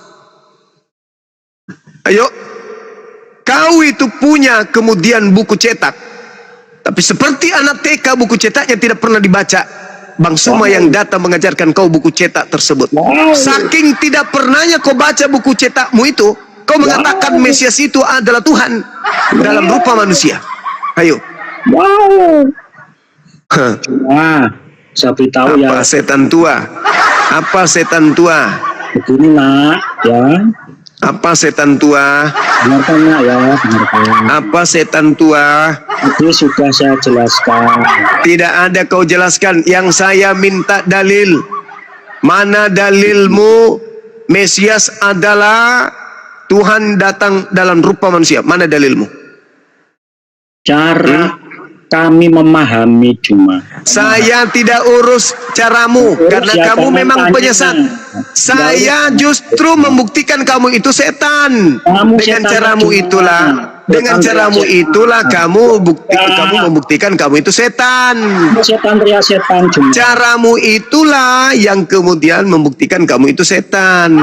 Ayo, kau itu punya kemudian buku cetak, tapi seperti anak TK buku cetaknya tidak pernah dibaca. Bang Suma yang datang mengajarkan kau buku cetak tersebut. Saking tidak pernahnya kau baca buku cetakmu itu, kau mengatakan Mesias itu adalah Tuhan dalam rupa manusia. Ayo. Saya beritahu ya. Apa setan tua? Apa setan tua? Begini nak, ya. Apa setan tua? Dengarkan nak ya, dengarkan. Apa setan tua? Itu sudah saya jelaskan. Tidak ada kau jelaskan. Yang saya minta dalil. Mana dalilmu Mesias adalah Tuhan datang dalam rupa manusia? Mana dalilmu? Cara kami memahami cuma. Saya tidak urus caramu karena kamu memang penyesat. Saya justru membuktikan kamu itu setan. Dengan caramu itulah kamu membuktikan kamu itu setan. Setan cuma. Caramu itulah yang kemudian membuktikan kamu itu setan.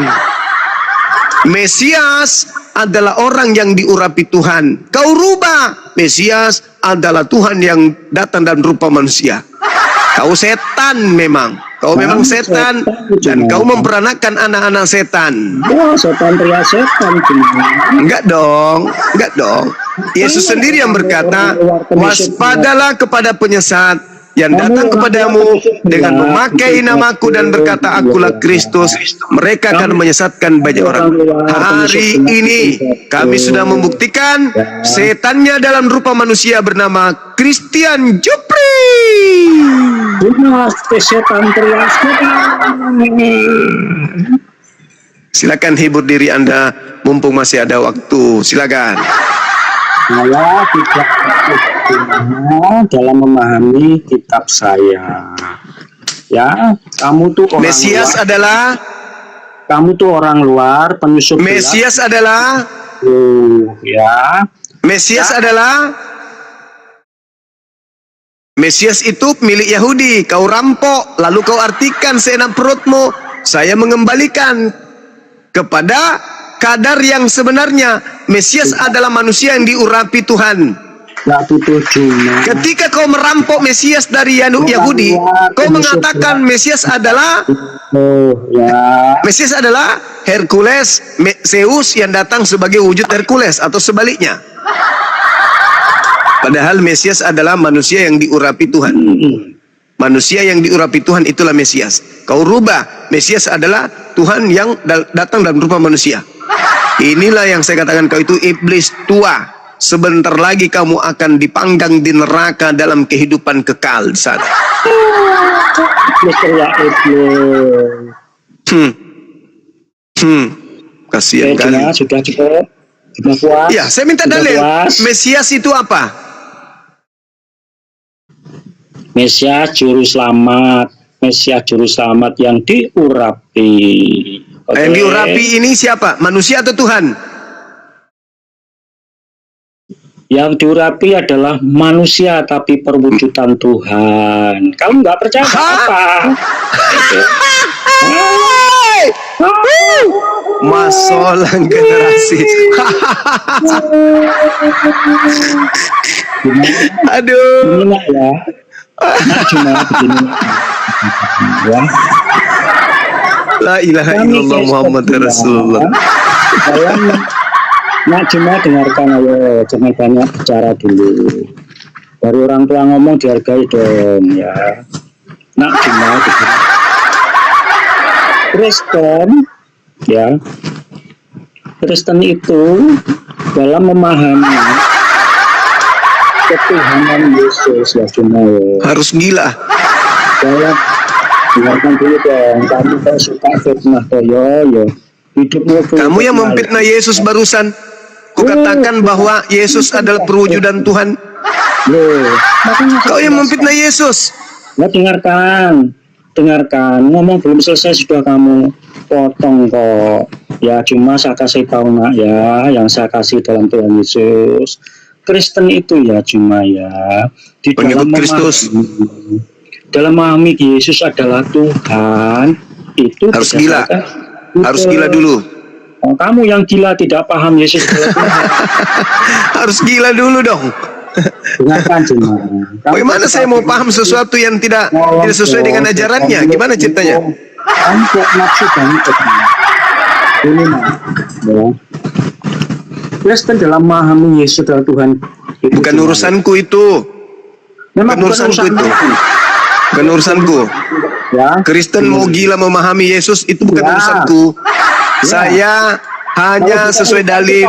Mesias adalah orang yang diurapi Tuhan. Kau rubah. Mesias adalah Tuhan yang datang dalam rupa manusia. Kau setan memang. Kau memang setan. Dan kau memperanakan anak-anak setan. Setan setan. Enggak dong. Yesus sendiri yang berkata, waspadalah kepada penyesat yang datang kepadamu dengan memakai namaku dan berkata akulah Kristus. Mereka akan menyesatkan banyak orang. Hari ini kami sudah membuktikan setannya dalam rupa manusia bernama Christian Jupri. Silakan hibur diri Anda mumpung masih ada waktu. Silakan. Saya tidak dalam memahami kitab saya. Ya, kamu tuh orang Mesias luar. adalah Kamu tuh orang luar, penyusup. Mesias adalah ya. Mesias adalah Mesias itu milik Yahudi. Kau rampok, lalu kau artikan seenak perutmu. Saya mengembalikan kepada kadar yang sebenarnya. Mesias adalah manusia yang diurapi Tuhan. Ketika kau merampok Mesias dari Yahudi, kau mengatakan Mesias adalah Mesias adalah Hercules, Zeus yang datang sebagai wujud Hercules atau sebaliknya. Padahal Mesias adalah manusia yang diurapi Tuhan. Manusia yang diurapi Tuhan itulah Mesias. Kau rubah, Mesias adalah Tuhan yang datang dalam rupa manusia. Inilah yang saya katakan, kau itu iblis tua. Sebentar lagi kamu akan dipanggang di neraka dalam kehidupan kekal di sana. Kasihan Oke, kali. sudah cukup. Sudah puas. Ya, saya minta Sudah dalil. puas. Mesias itu apa? Mesias juru selamat. Mesias juru selamat yang diurapi. Oke. Yang diurapi ini siapa? Manusia atau Tuhan? Yang diurapi adalah manusia tapi perwujudan Tuhan. Kamu nggak percaya nggak apa? Masolang generasi. Aduh. Ini nak ya. Nah, cuma begini. Ya. La ilaha illallah Muhammad Rasulullah. Nah, cuma dengarkan ayo, jangan banyak bicara dulu. Dari orang tua ngomong dihargai dong ya. Nah, cuma begini. Kristen, ya. Kristen itu dalam memahami ketuhanan Yesus ya cuma ya. Harus gila. Dalam dengarkan dulu dong. Kamu kok suka fitnah toh yo. Hidupmu Kamu yang memfitnah Yesus barusan. Kukatakan bahwa Yesus adalah perwujudan Tuhan. Loh, makanya Kau yang memfitnah Yesus. Nah, dengarkan, ngomong belum selesai sudah kamu potong kok. Ya cuma saya kasih tahu nak ya, yang saya kasih dalam Tuhan Yesus. Kristen itu ya cuma ya di Pengikut dalam Kristus. dalam memahami Yesus adalah Tuhan itu Harus gila. berdasarkan- Harus gila dulu. Oh, kamu yang gila tidak paham Yesus adalah Tuhan. Harus gila dulu dong. Dengarkan cuma. Bagaimana saya mau paham sesuatu yang tidak sesuai dengan ajarannya? Gimana ceritanya? Kamu kok nafsu banget ini nak ya. Kristen dalam memahami Yesus adalah Tuhan itu Bukan cuma- urusanku itu. memang bukan urusanku itu. Bukan urusanku. ya. Kristen mau gila memahami Yesus itu bukan Ya. urusanku. Saya hanya sesuai dalil.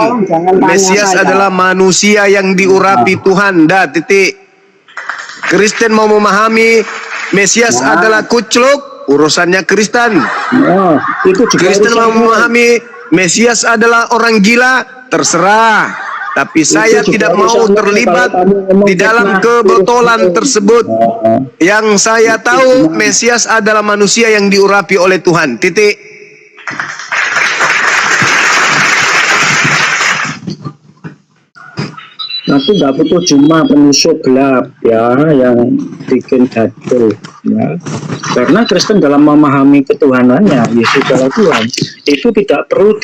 Mesias adalah manusia yang diurapi Tuhan. Dah, titik. Kristen mau memahami Mesias adalah kucluk, urusannya Kristen. Oh, itu juga Kristen mau urusan- memahami Mesias adalah orang gila, terserah. Tapi saya juga tidak mau urusanmu terlibat kalau kamu ngomong di dalam fitnah. kebotolan tersebut. Oh, Yang saya tahu Mesias adalah manusia yang diurapi oleh Tuhan. Titik. Aku nggak butuh cuma penyusup gelap ya yang bikin gaduh ya. Karena Kristen dalam memahami ketuhanannya Yesus adalah Tuhan itu tidak perlu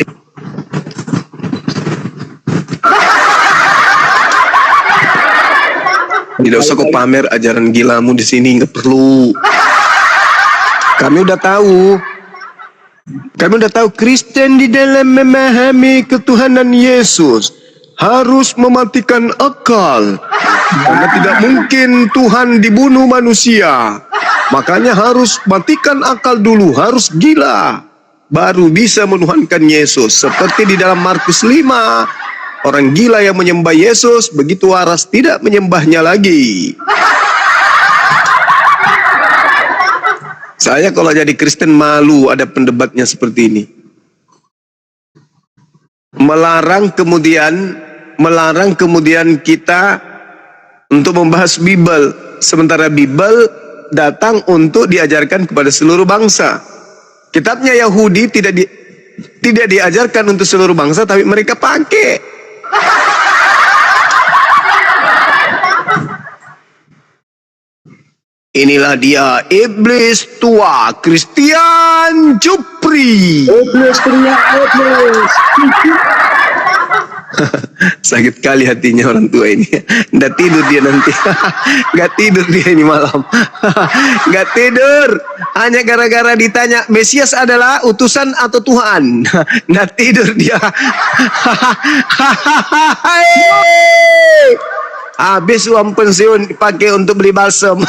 Tidak usah kau pamer ajaran gilamu di sini, nggak perlu. Kami udah tahu. Kami udah tahu Kristen di dalam memahami ketuhanan Yesus harus mematikan akal. Karena tidak mungkin Tuhan dibunuh manusia. Makanya harus matikan akal dulu, harus gila. Baru bisa menuhankan Yesus. Seperti di dalam Markus 5. Orang gila yang menyembah Yesus begitu waras tidak menyembahnya lagi. Saya kalau jadi Kristen malu ada pendebatnya seperti ini. Melarang kemudian kita untuk membahas Bible, sementara Bible datang untuk diajarkan kepada seluruh bangsa. Kitabnya Yahudi tidak diajarkan untuk seluruh bangsa, tapi mereka pakai. Inilah dia iblis tua Christian Jupri. iblis teriak iblis. Sakit kali hatinya orang tua ini. Nggak tidur dia nanti. Nggak tidur dia ini malam. Nggak tidur. Hanya gara-gara ditanya Mesias adalah utusan atau Tuhan. Nggak tidur dia. Habis uang pensiun dipakai untuk beli balsam.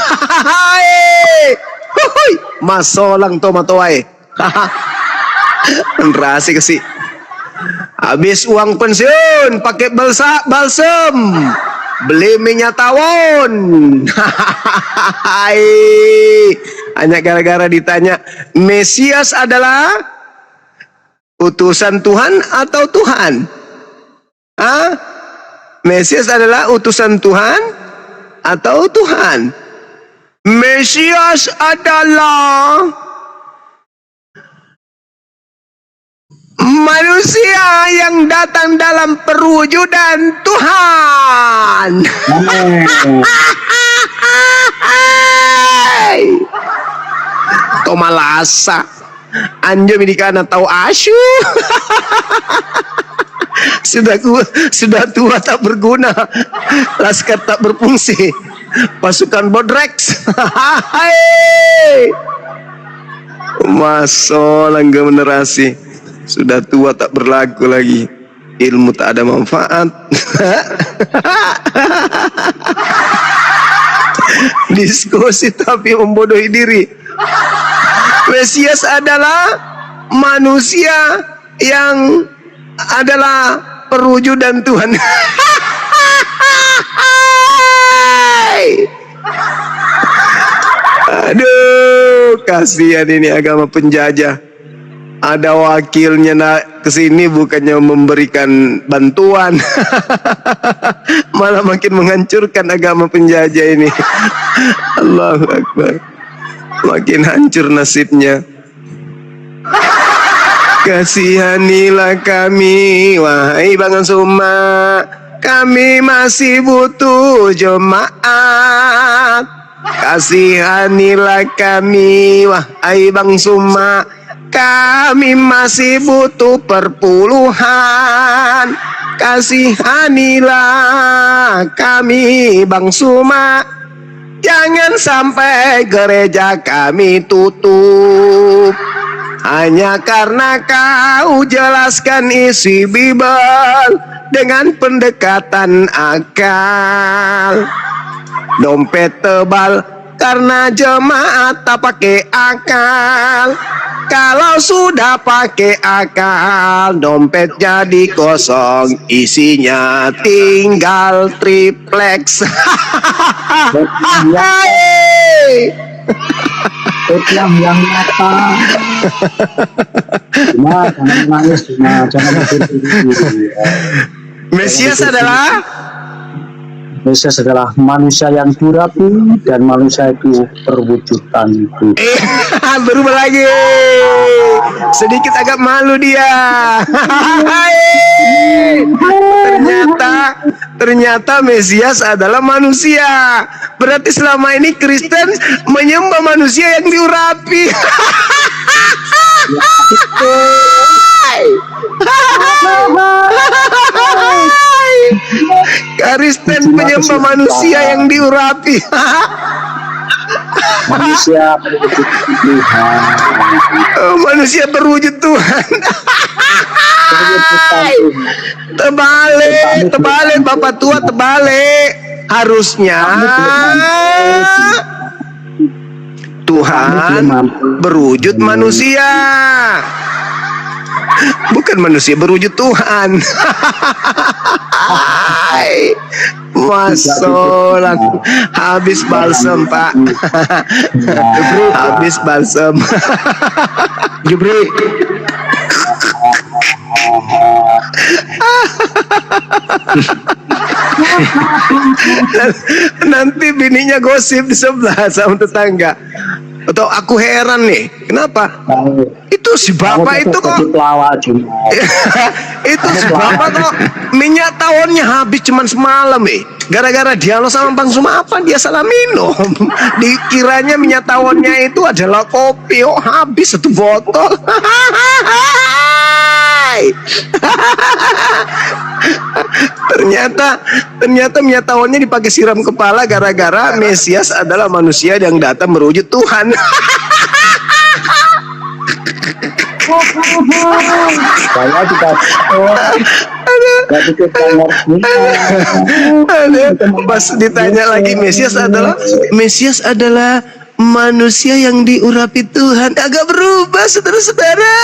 Masolang tomatoy. Rasi kasih. Habis uang pensiun pakai balsam, beli minyak tawon. Hanya gara-gara ditanya Mesias adalah Utusan Tuhan atau Tuhan? Ah, Mesias adalah utusan Tuhan atau Tuhan? Mesias adalah manusia yang datang dalam perwujudan Tuhan. Tomalasa anjo midikana tahu asu. Sudah tua tak berguna, laskar tak berfungsi, pasukan Bodrex. Masuk langga generasi, sudah tua tak berlaku lagi, ilmu tak ada manfaat. Diskusi tapi membodohi diri. Mesias adalah manusia yang adalah perwujudan Tuhan. Aduh, kasihan ini agama penjajah. Ada wakilnya nak kesini bukannya memberikan bantuan, malah makin menghancurkan agama penjajah ini. Allahu Akbar, makin hancur nasibnya. Kasihanilah kami, wahai Bang Suma, kami masih butuh jemaat. Kasihanilah kami, wahai Bang Suma, kami masih butuh perpuluhan. Kasihanilah kami Bang Suma, jangan sampai gereja kami tutup hanya karena kau jelaskan isi Bible dengan pendekatan akal. Dompet tebal karena jemaat tak pakai akal. Kalau sudah pakai akal, dompet jadi kosong, isinya tinggal triplex. Islam yang nyata. Cuma jangan nangis, jangan berdiri. Mesias adalah manusia yang dirapi, dan manusia itu perwujudan itu. berubah lagi. Sedikit agak malu dia. Ternyata Mesias adalah manusia. Berarti selama ini Kristen menyembah manusia yang diurapi. Kristen menyembah manusia yang diurapi. Manusia berwujud Tuhan. Manusia berwujud Tuhan. Terbalik Bapak tua, terbalik. Harusnya Tuhan berwujud manusia, bukan manusia berwujud Tuhan. Masolah, habis balsam Pak. Habis balsam. Jubri. Nanti bininya gosip di sebelah sama tetangga. Atau aku heran nih, kenapa? Itu si bapak itu kok itu si bapak kok minyak tawonnya habis cuman semalam gara-gara dialog sama Bang Suma, apa dia salah minum. Dikiranya minyak tawonnya itu adalah kopi, oh habis satu botol. ternyata minyak tawonnya dipakai siram kepala gara-gara Mesias adalah manusia yang datang berwujud Tuhan. Saya juga pas ditanya lagi Mesias adalah manusia yang diurapi Tuhan, agak berubah saudara-saudara.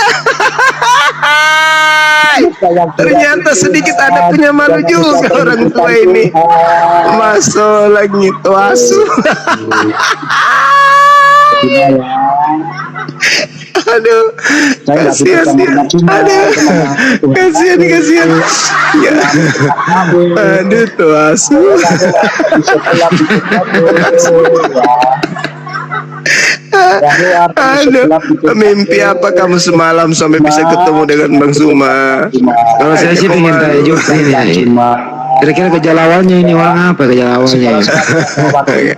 Ternyata sedikit ada punya malu juga orang tua ini. Masuk lagi tuh asu. Aduh, Saya nggak bisa kasihan sama dia. Mas Juma, Aduh, sama kasihan, kasihan. Ya, aduh tuh asu. setelah bikin Aduh, mimpi apa kamu semalam sampai bisa ketemu dengan Bang Suma? Kalau saya sih pengen tanya juga ini. Kira-kira gejala awalnya ini orang apa gejala awalnya?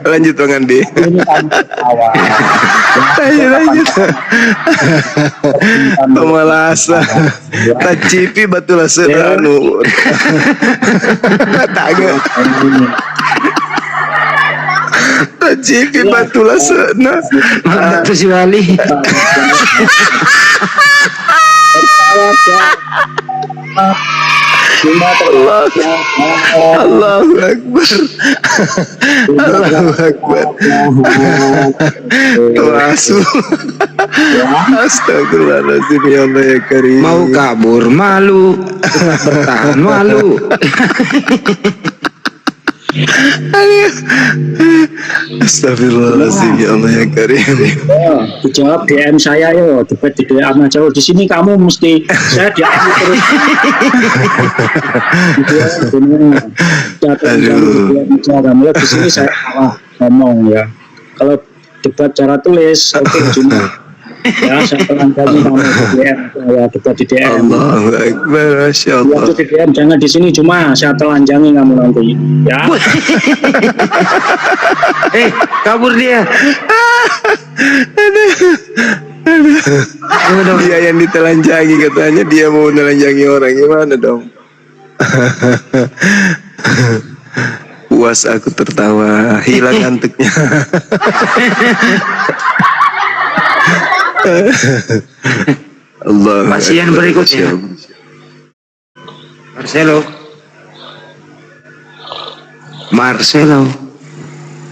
Lanjut Bang Andi. Ini kan awal. Lanjut. Pemalasa. Tacipi batulah sedanu. Tangga. Tacipi batulah sedana. Mana tuh si Wali? Allahu Akbar. Allahu Akbar. Asu. Astagfirullahaladzim ya Allah ya Karim. Mau kabur malu, tetap bertahan malu. Astagfirullahaladzim ya Allah ya Karim. Dijawab DM saya yo, debat di DM aja. Di sini kamu mesti saya DM terus. Aduh. Di sini saya ngomong ya. Kalau debat cara tulis, oke cuma ya saya telanjangi kamu di DM ya, debat di DM. Allahu Akbar, Masya Allah. Waktu di DM jangan di sini, cuma saya telanjangi kamu nanti ya. Kabur dia. Dia yang ditelanjangi, katanya dia mau menelanjangi orang, gimana dong? Puas aku tertawa, hilang ngantuknya. Allah. Pasien berikutnya. Marcelo.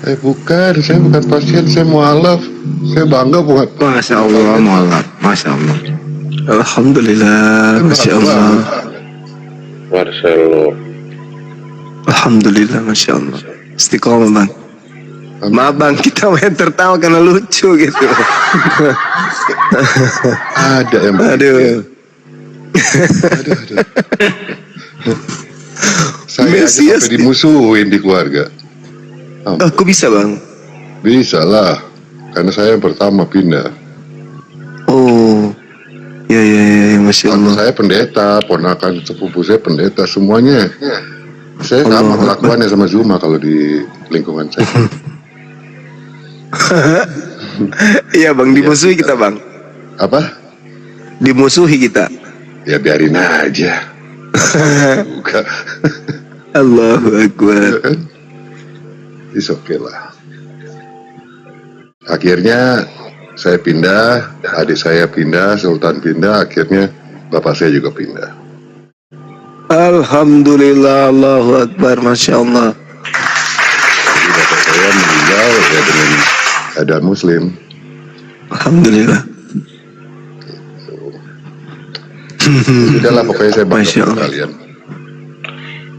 Bukan, saya bukan pasien, saya mualaf. Saya bangga bukan. Masya Allah, mualaf. Masya Allah. Alhamdulillah, Masya Allah. Marcelo. Alhamdulillah, Masya Allah. Istiqomah bang. Maaf bang, kita main tertawa karena lucu gitu. Ada yang Aduh. Saya aja Mesias sampai dimusuhin di keluarga. Aku bisa bang. Bisa lah, karena saya yang pertama pindah. Oh, ya, Masya Waktu Allah. saya pendeta, ponakan sepupu saya pendeta, semuanya. Saya sama kelakuannya sama Zuma kalau di lingkungan saya. Iya bang, dimusuhi kita bang. Apa? Dimusuhi kita. Ya biarin aja. Buka. Allahu Akbar. Kan? Is okay lah. Akhirnya saya pindah, adik saya pindah, Sultan pindah, akhirnya bapak saya juga pindah. Alhamdulillah, Allahu Akbar, Masya Allah. Jadi bapak saya meninggal ya dengan keadaan Muslim. Alhamdulillah. Sudahlah pokoknya saya bangga Masya sama Allah. kalian.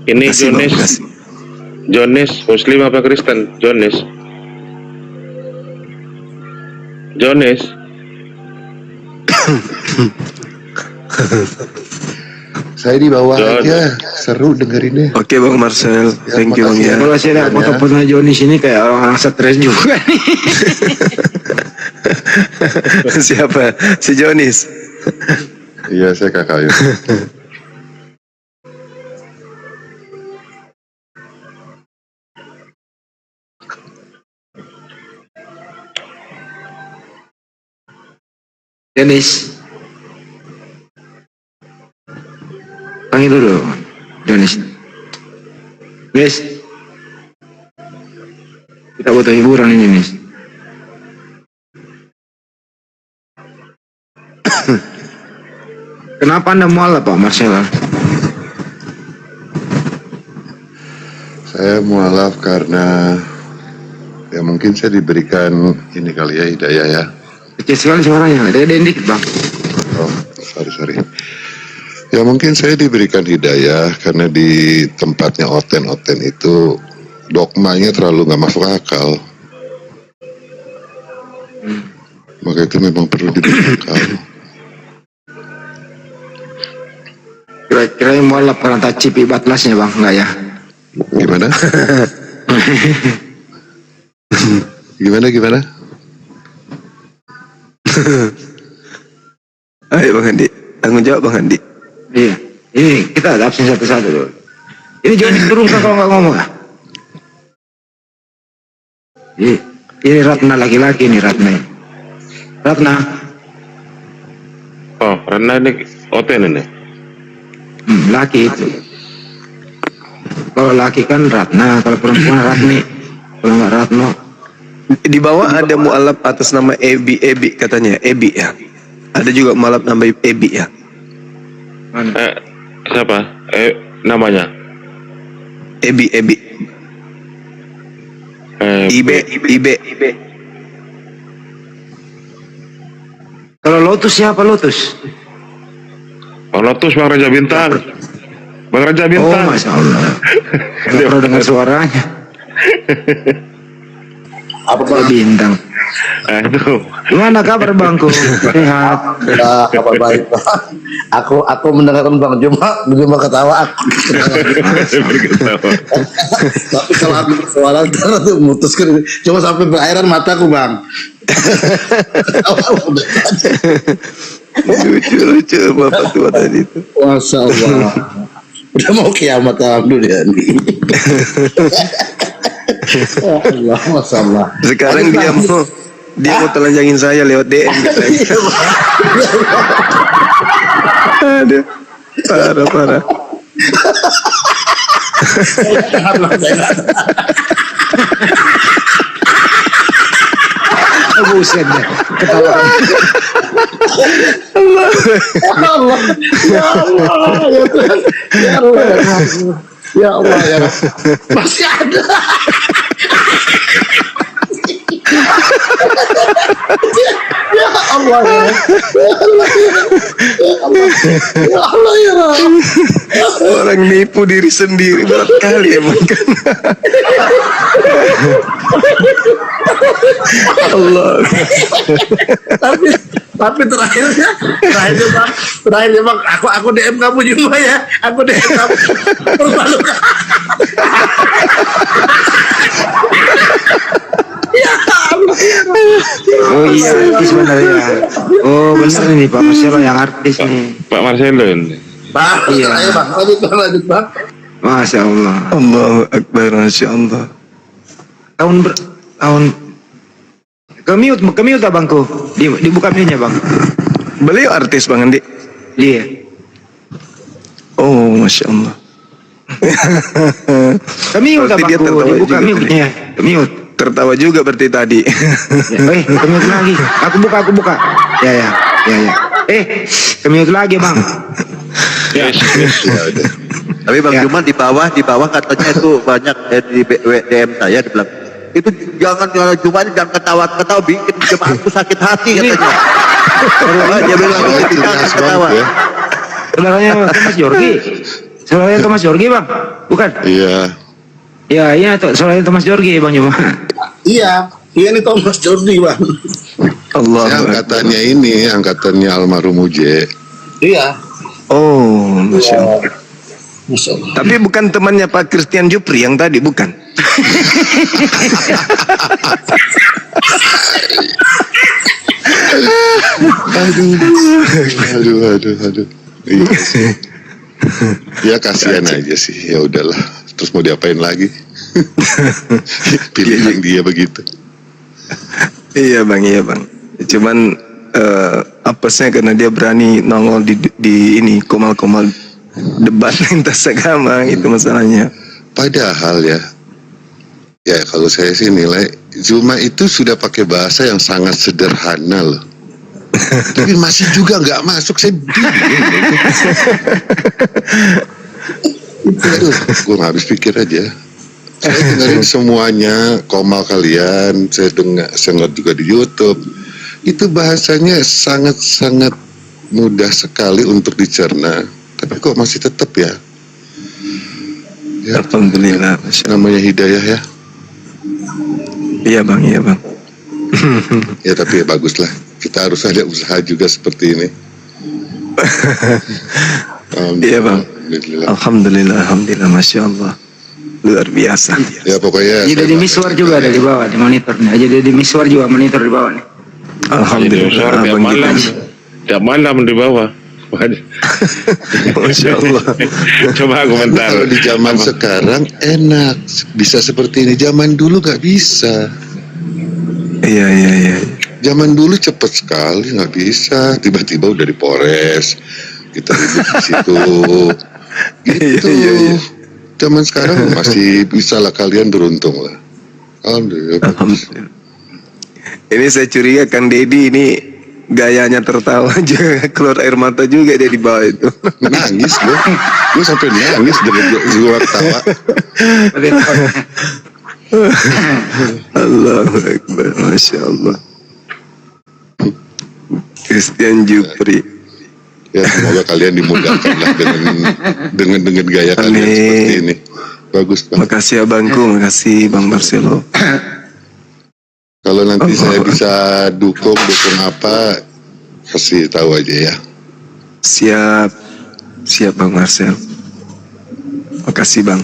Ini Kasih, Bang, Jones. kasih. Jones Muslim apa Kristen? Jones. Jones. Saya di bawah John. aja, seru dengerinnya. Oke bang Marcel, thank you bang ya. Kalau saya lihat foto-foto Joni sini kayak orang stres juga nih. Siapa? Si Jonis. Iya, saya kakak. Dennis. Panggil dulu, Dennis. Dennis. Kita butuh hiburan ini, Dennis. Kenapa Anda mualaf, Pak Marcelo? Saya mualaf karena ya mungkin saya diberikan ini kali ya hidayah ya. Kecil sekali suaranya, ada dikit, Bang. Oh, sorry. Ya mungkin saya diberikan hidayah karena di tempatnya oten-oten itu dogmanya terlalu nggak masuk akal. Maka itu memang perlu diberi akal. Kira-kira yang mualaf karena cipi batlasnya bang, enggak ya? Gimana? Gimana? Ayo Bang Andi, tanggung jawab Bang Andi. Iya, ini kita ada absen satu-satu dulu. Ini jangan diturunkan kalau nggak ngomong lah. Ini Ratna laki-laki nih Ratna. Ratna. Oh, Ratna ini Oten ini. Laki itu. Kalau laki kan Ratna, kalau perempuan Ratni. Kalau nggak Ratno. Di bawah ada mualaf atas nama Ebi katanya, Ebi ya. Ada juga mualaf nama Ebi ya. Siapa? Namanya? Ebi. Ibe. Kalau Lotus siapa Lotus? Oh, Lotus Bang Raja Bintang. Bang Raja Oh, Bintang. Masya Allah. Nggak pernah dengar suaranya. Apa kalau bintang? Itu. Gimana kabar bangku? Sehat. Ya, kabar baik. Aku mendengarkan Bang Juma ketawa aku. Tapi kalau aku bersuara nanti memutuskan. Cuma sampai berairan mataku Bang. Lucu bapak tua tadi itu. Masya Allah. Udah mau kiamat alhamdulillah nih. Ya Allah, Masya Allah. Sekarang dia mau telanjangin saya lewat DM katanya. Aduh, parah. Buset deh, ketawa. Allah, ya Allah, ya Tuhan, ya Allah, ya Allah, ya Allah. Masih ada. Ya Allah, ya Allah, ya Allah, ya Allah. Orang nipu diri sendiri berat kali emang kan. Allah. Tapi terakhirnya bang, aku DM kamu juga ya, aku DM kamu. Permalukan. Ya Allah. Oh iya, artis benar ya. Oh benar nih Pak Marcelo yang artis nih. Pak Marcelo ini. Bang, Iya. ayo bang, lanjut bang. Masya Allah. Allahu Akbar, Masya Allah. Tahun Kemute abangku. Dibuka mute-nya bang. Beliau artis Bang Andi. Iya. Oh, Masya Allah. Kemute Berarti dia abangku. tertawa Dibuka juga mute-nya. Kemute. Tertawa juga berarti tadi. Kemute lagi. Aku buka. Ya. Kemute lagi bang. Yes. Tapi Bang Ya. Juma di bawah katanya itu banyak di DM saya dibilang itu jangan Juma ini jangan ketawa bikin jemaatku sakit hati katanya. Dia bilang begitu, jangan ketawa. Saudaranya Thomas Jorgi bang. Bukan? Iya. Ya iya saudaranya Thomas Jorgi bang Juma. Iya ini Thomas Jordi bang. Allah. Saya angkatannya almarhum Uje. Iya. Oh, Masya Allah. Masya Allah. Tapi bukan temannya Pak Christian Jupri yang tadi, bukan? Aduh. Iya sih. Ya kasihan aja sih. Ya udahlah. Terus mau diapain lagi? Pilihan dia begitu. Iya bang. Cuman apesnya karena dia berani nongol di ini komal-komal debat lintas agama itu masalahnya. Padahal ya kalau saya sih nilai Zuma itu sudah pakai bahasa yang sangat sederhana loh. Tapi masih juga nggak masuk, saya bingung. Aduh, gue nggak habis pikir aja. Saya dengerin semuanya, komal kalian, saya dengar juga di YouTube. Itu bahasanya sangat-sangat mudah sekali untuk dicerna. Tapi kok masih tetap ya? Ya, Alhamdulillah, Masya Allah. namanya hidayah ya. Iya bang. Ya tapi ya baguslah kita harus ada usaha juga seperti ini. Iya bang. Alhamdulillah. Alhamdulillah, masya Allah, luar biasa. Ya pokoknya. Jadi di miswar juga ada di bawah di monitornya. Jadi di miswar juga monitor di bawah nih. Alhamdulillah, tiap abang malam, kita. tiap malam di bawah. Masya Allah. Coba komentar. Kalau di zaman sekarang enak, bisa seperti ini. Zaman dulu nggak bisa. Iya, iya, iya. Zaman dulu cepet sekali, nggak bisa. Tiba-tiba udah di Polres, kita ribut di situ. Gitu. Iya, iya. Zaman sekarang masih bisa lah, kalian beruntung lah. Alhamdulillah. Alhamdulillah. Ini saya curiga Kang Deddy ini gayanya tertawa juga, keluar air mata juga dia di bawah itu. Nangis gue sampai nangis dengan gua ketawa. Allahu Akbar, masya Allah. Christian Jupri. Ya semoga kalian dimudahkan lah dengan gaya kalian Amin. seperti ini. Bagus Bang. Makasih abangku, makasih Bang Marcelo. Kalau nanti saya bisa dukung apa, kasih tahu aja ya. Siap, siap Bang Marcel. Makasih Bang.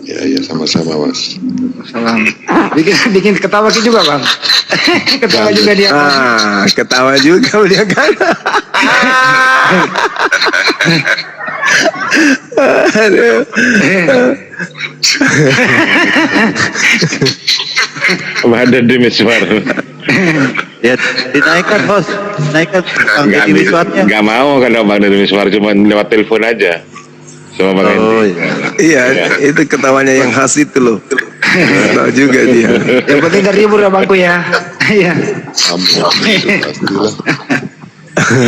Ya sama-sama Mas. Salam. Bikin ketawa juga bang. Ketawa juga dia. Ketawa juga dia kan. Aduh. Ada di miswar. Ya, dinaikkan bos, dinaikkan Nggak, di miswarnya. nggak mau kan Bang dari miswar, cuma lewat telepon aja. Sama Bang Oh Hendy. iya. Iya, itu ketawanya yang khas itu loh. Tahu juga dia. Yang penting gak ribut ya bangku ya. Iya.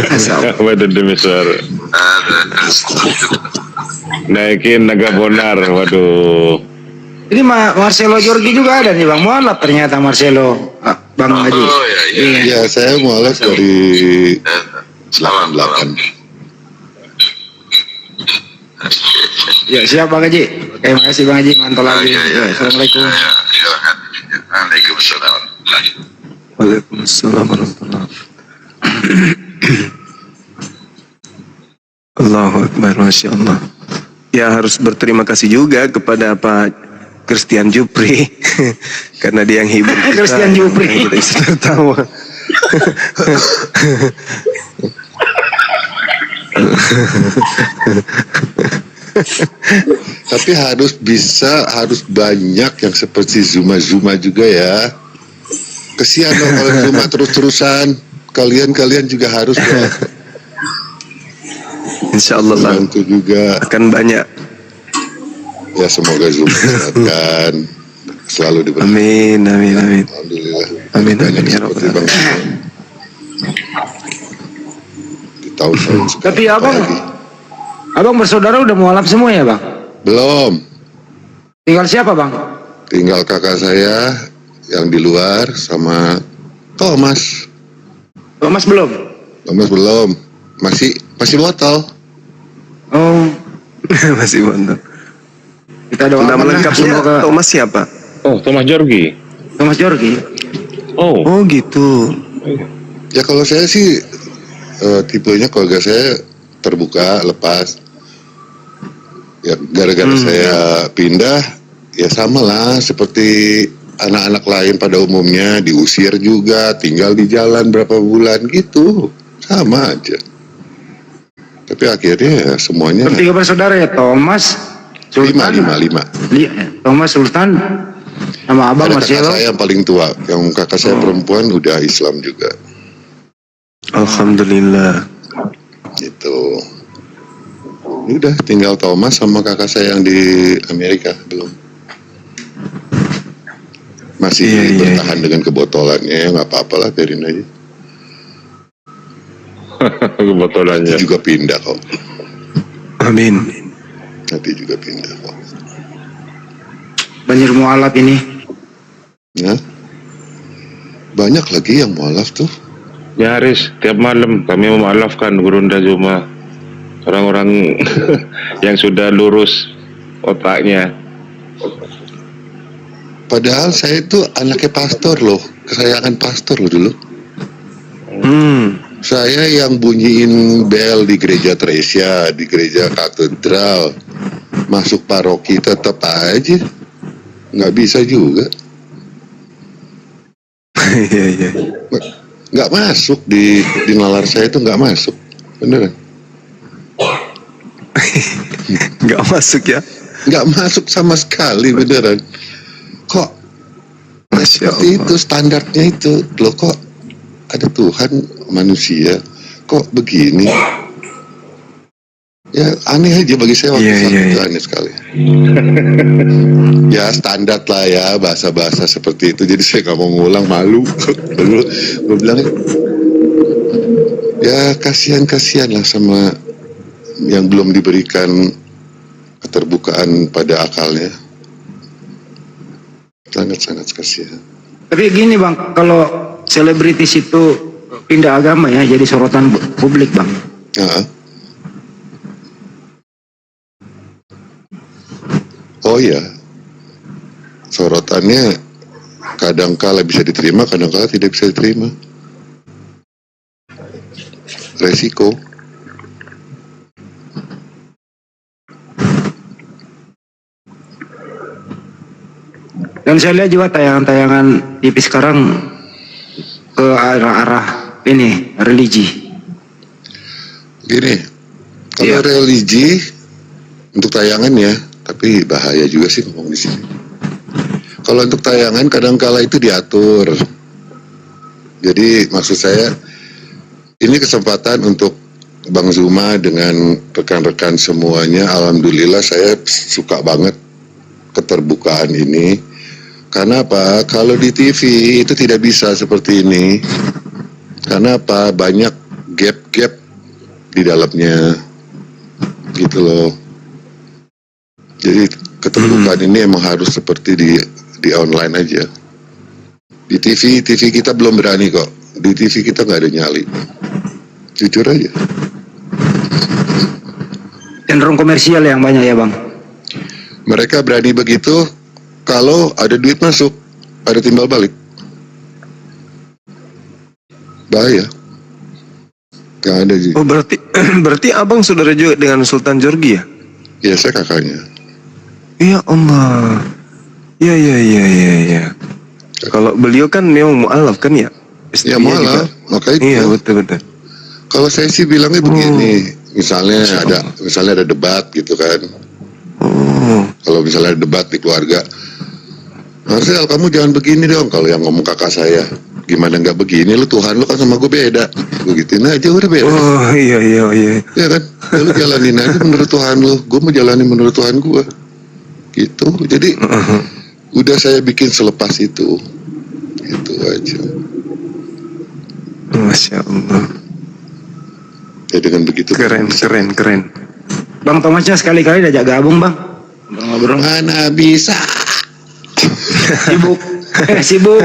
Pastilah. Ada di miswar. Naikin Naga Bonar, waduh. Ini Marcelo Jorgi juga ada nih bang. Mualaf ternyata Marcelo. Bang Haji. Iya. Ya saya mualaf dari 88. Ya siap Bang Haji. Terima kasih Bang Haji, mantap lagi. Ya, Assalamualaikum. Waalaikumsalam warahmatullahi wabarakatuh. Allahu Akbar, masya Allah. Ya harus berterima kasih juga kepada Pak Christian Jupri karena dia yang hibur kita. Christian Jupri. Kita bisa tertawa. Tapi harus banyak yang seperti Zuma juga ya. Kesian dong kalau Zuma terus-terusan. Kalian juga harus ya. Insya Allah Bang, Bantu juga. akan banyak. Ya semoga Zuma disehatkan, selalu diberi. Amin, amin, amin. Alhamdulillah. Amin, Banyak amin, ya seperti Rabbal Bang Zuma. Di tahun-tahun sekarang. Tapi abang, apalagi. abang bersaudara udah mualaf semua ya bang? Belum. Tinggal siapa bang? Tinggal kakak saya yang di luar sama Thomas. Thomas belum? Thomas belum. Masih botol. Oh, Masih mantap. kita doakan Nama lah, lengkapnya semoga Thomas siapa? Oh, Thomas Jorgi. Thomas Jorgi. Oh, Oh gitu. Ya kalau saya sih tipenya keluarga saya terbuka, lepas. Ya gara-gara saya pindah, ya sama lah seperti anak-anak lain pada umumnya, diusir juga, tinggal di jalan berapa bulan gitu, sama aja. Tapi akhirnya ya semuanya Bertiga bersaudara ya, Thomas, Sultan, lima. Thomas, Sultan, sama abang Ada kakak Marcelo. saya yang paling tua, yang kakak saya perempuan udah Islam juga, Alhamdulillah. gitu. Udah tinggal Thomas sama kakak saya yang di Amerika belum. Masih Iya, iya, bertahan dengan kebotolannya, ya nggak apa-apa lah, biarin aja. kebotolannya. Nanti juga pindah kok. Amin. Nanti juga pindah kok. Banjir mualaf ini. Ya. Banyak lagi yang mualaf tuh. Nyaris tiap malam kami memaafkan Gurunda Zuma, orang-orang yang sudah lurus otaknya. Padahal saya itu anaknya pastor loh, kesayangan pastor loh dulu. Saya yang bunyiin bel di gereja Tresia, di gereja katedral, masuk paroki tetap aja nggak bisa juga. Iya. Nggak masuk di nalar saya itu nggak masuk, beneran. Nggak masuk ya. Nggak masuk sama sekali, beneran. Kok Masya seperti Allah. itu standarnya itu loh, kok ada Tuhan manusia kok begini ya, aneh aja bagi saya waktu saat itu, aneh sekali. Ya standar lah ya, bahasa-bahasa seperti itu, jadi saya nggak mau ngulang, malu. Dulu gue bilang ya kasihan lah sama yang belum diberikan keterbukaan pada akalnya. Sangat kasihan. Tapi gini Bang, kalau selebritis itu pindah agama ya, jadi sorotan publik Bang. Nah. Oh ya, sorotannya kadangkala bisa diterima, kadangkala tidak bisa diterima. Resiko. Dan saya lihat juga tayangan-tayangan TV sekarang ke arah-arah ini religi. Gini, kalau religi untuk tayangan ya, tapi bahaya juga sih ngomong di sini. Kalau untuk tayangan kadangkala itu diatur. Jadi maksud saya ini kesempatan untuk Bang Zuma dengan rekan-rekan semuanya. Alhamdulillah saya suka banget keterbukaan ini. Karena apa? Kalau di TV itu tidak bisa seperti ini. Karena apa? Banyak gap-gap di dalamnya, gitu loh. Jadi keterbukaan ini emang harus seperti di online aja. Di TV kita belum berani kok. Di TV kita nggak ada nyali. Jujur aja. Cenderung komersial yang banyak ya Bang. Mereka berani begitu kalau ada duit masuk, ada timbal balik. Bahaya. Gak ada sih. Oh berarti abang saudara juga dengan Sultan Jorgi ya? Ya saya kakaknya. Ya Allah. Ya. Kalau beliau kan memang mu'alaf kan ya? Ya malah, makanya itu. Iya betul. Kalau saya sih bilangnya begini, misalnya ada debat gitu kan. Kalau misalnya ada debat di keluarga, Marcel kamu jangan begini dong. Kalau yang ngomong kakak saya, gimana nggak begini, lu Tuhan lu kan sama gue beda. Gue gituin aja udah beda. Oh iya. Ya kan, ya, lu jalanin aja menurut Tuhan lu, gue mau jalanin menurut Tuhan gue. Gitu, jadi udah saya bikin selepas itu aja. Masya Allah. Ya dengan begitu. Keren. Bang Thomasnya sekali-kali diajak gabung Bang. Ngobrol. Mana bisa. Sibuk.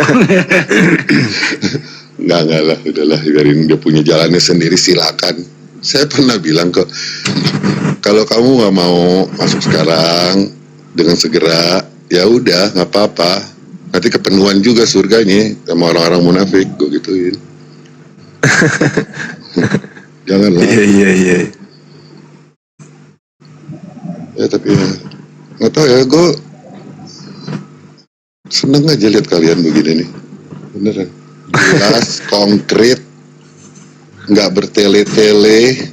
Enggak lah, udahlah, biarin dia punya jalannya sendiri, silakan. Saya pernah bilang kok, kalau kamu nggak mau masuk sekarang dengan segera, ya udah nggak apa-apa. Nanti kepenuhan juga surganya sama orang-orang munafik, gue gituin. Janganlah. Iya. Ya tapi ya, nggak tahu ya, gue seneng aja lihat kalian begini nih, beneran. Jelas, konkret, nggak bertele-tele,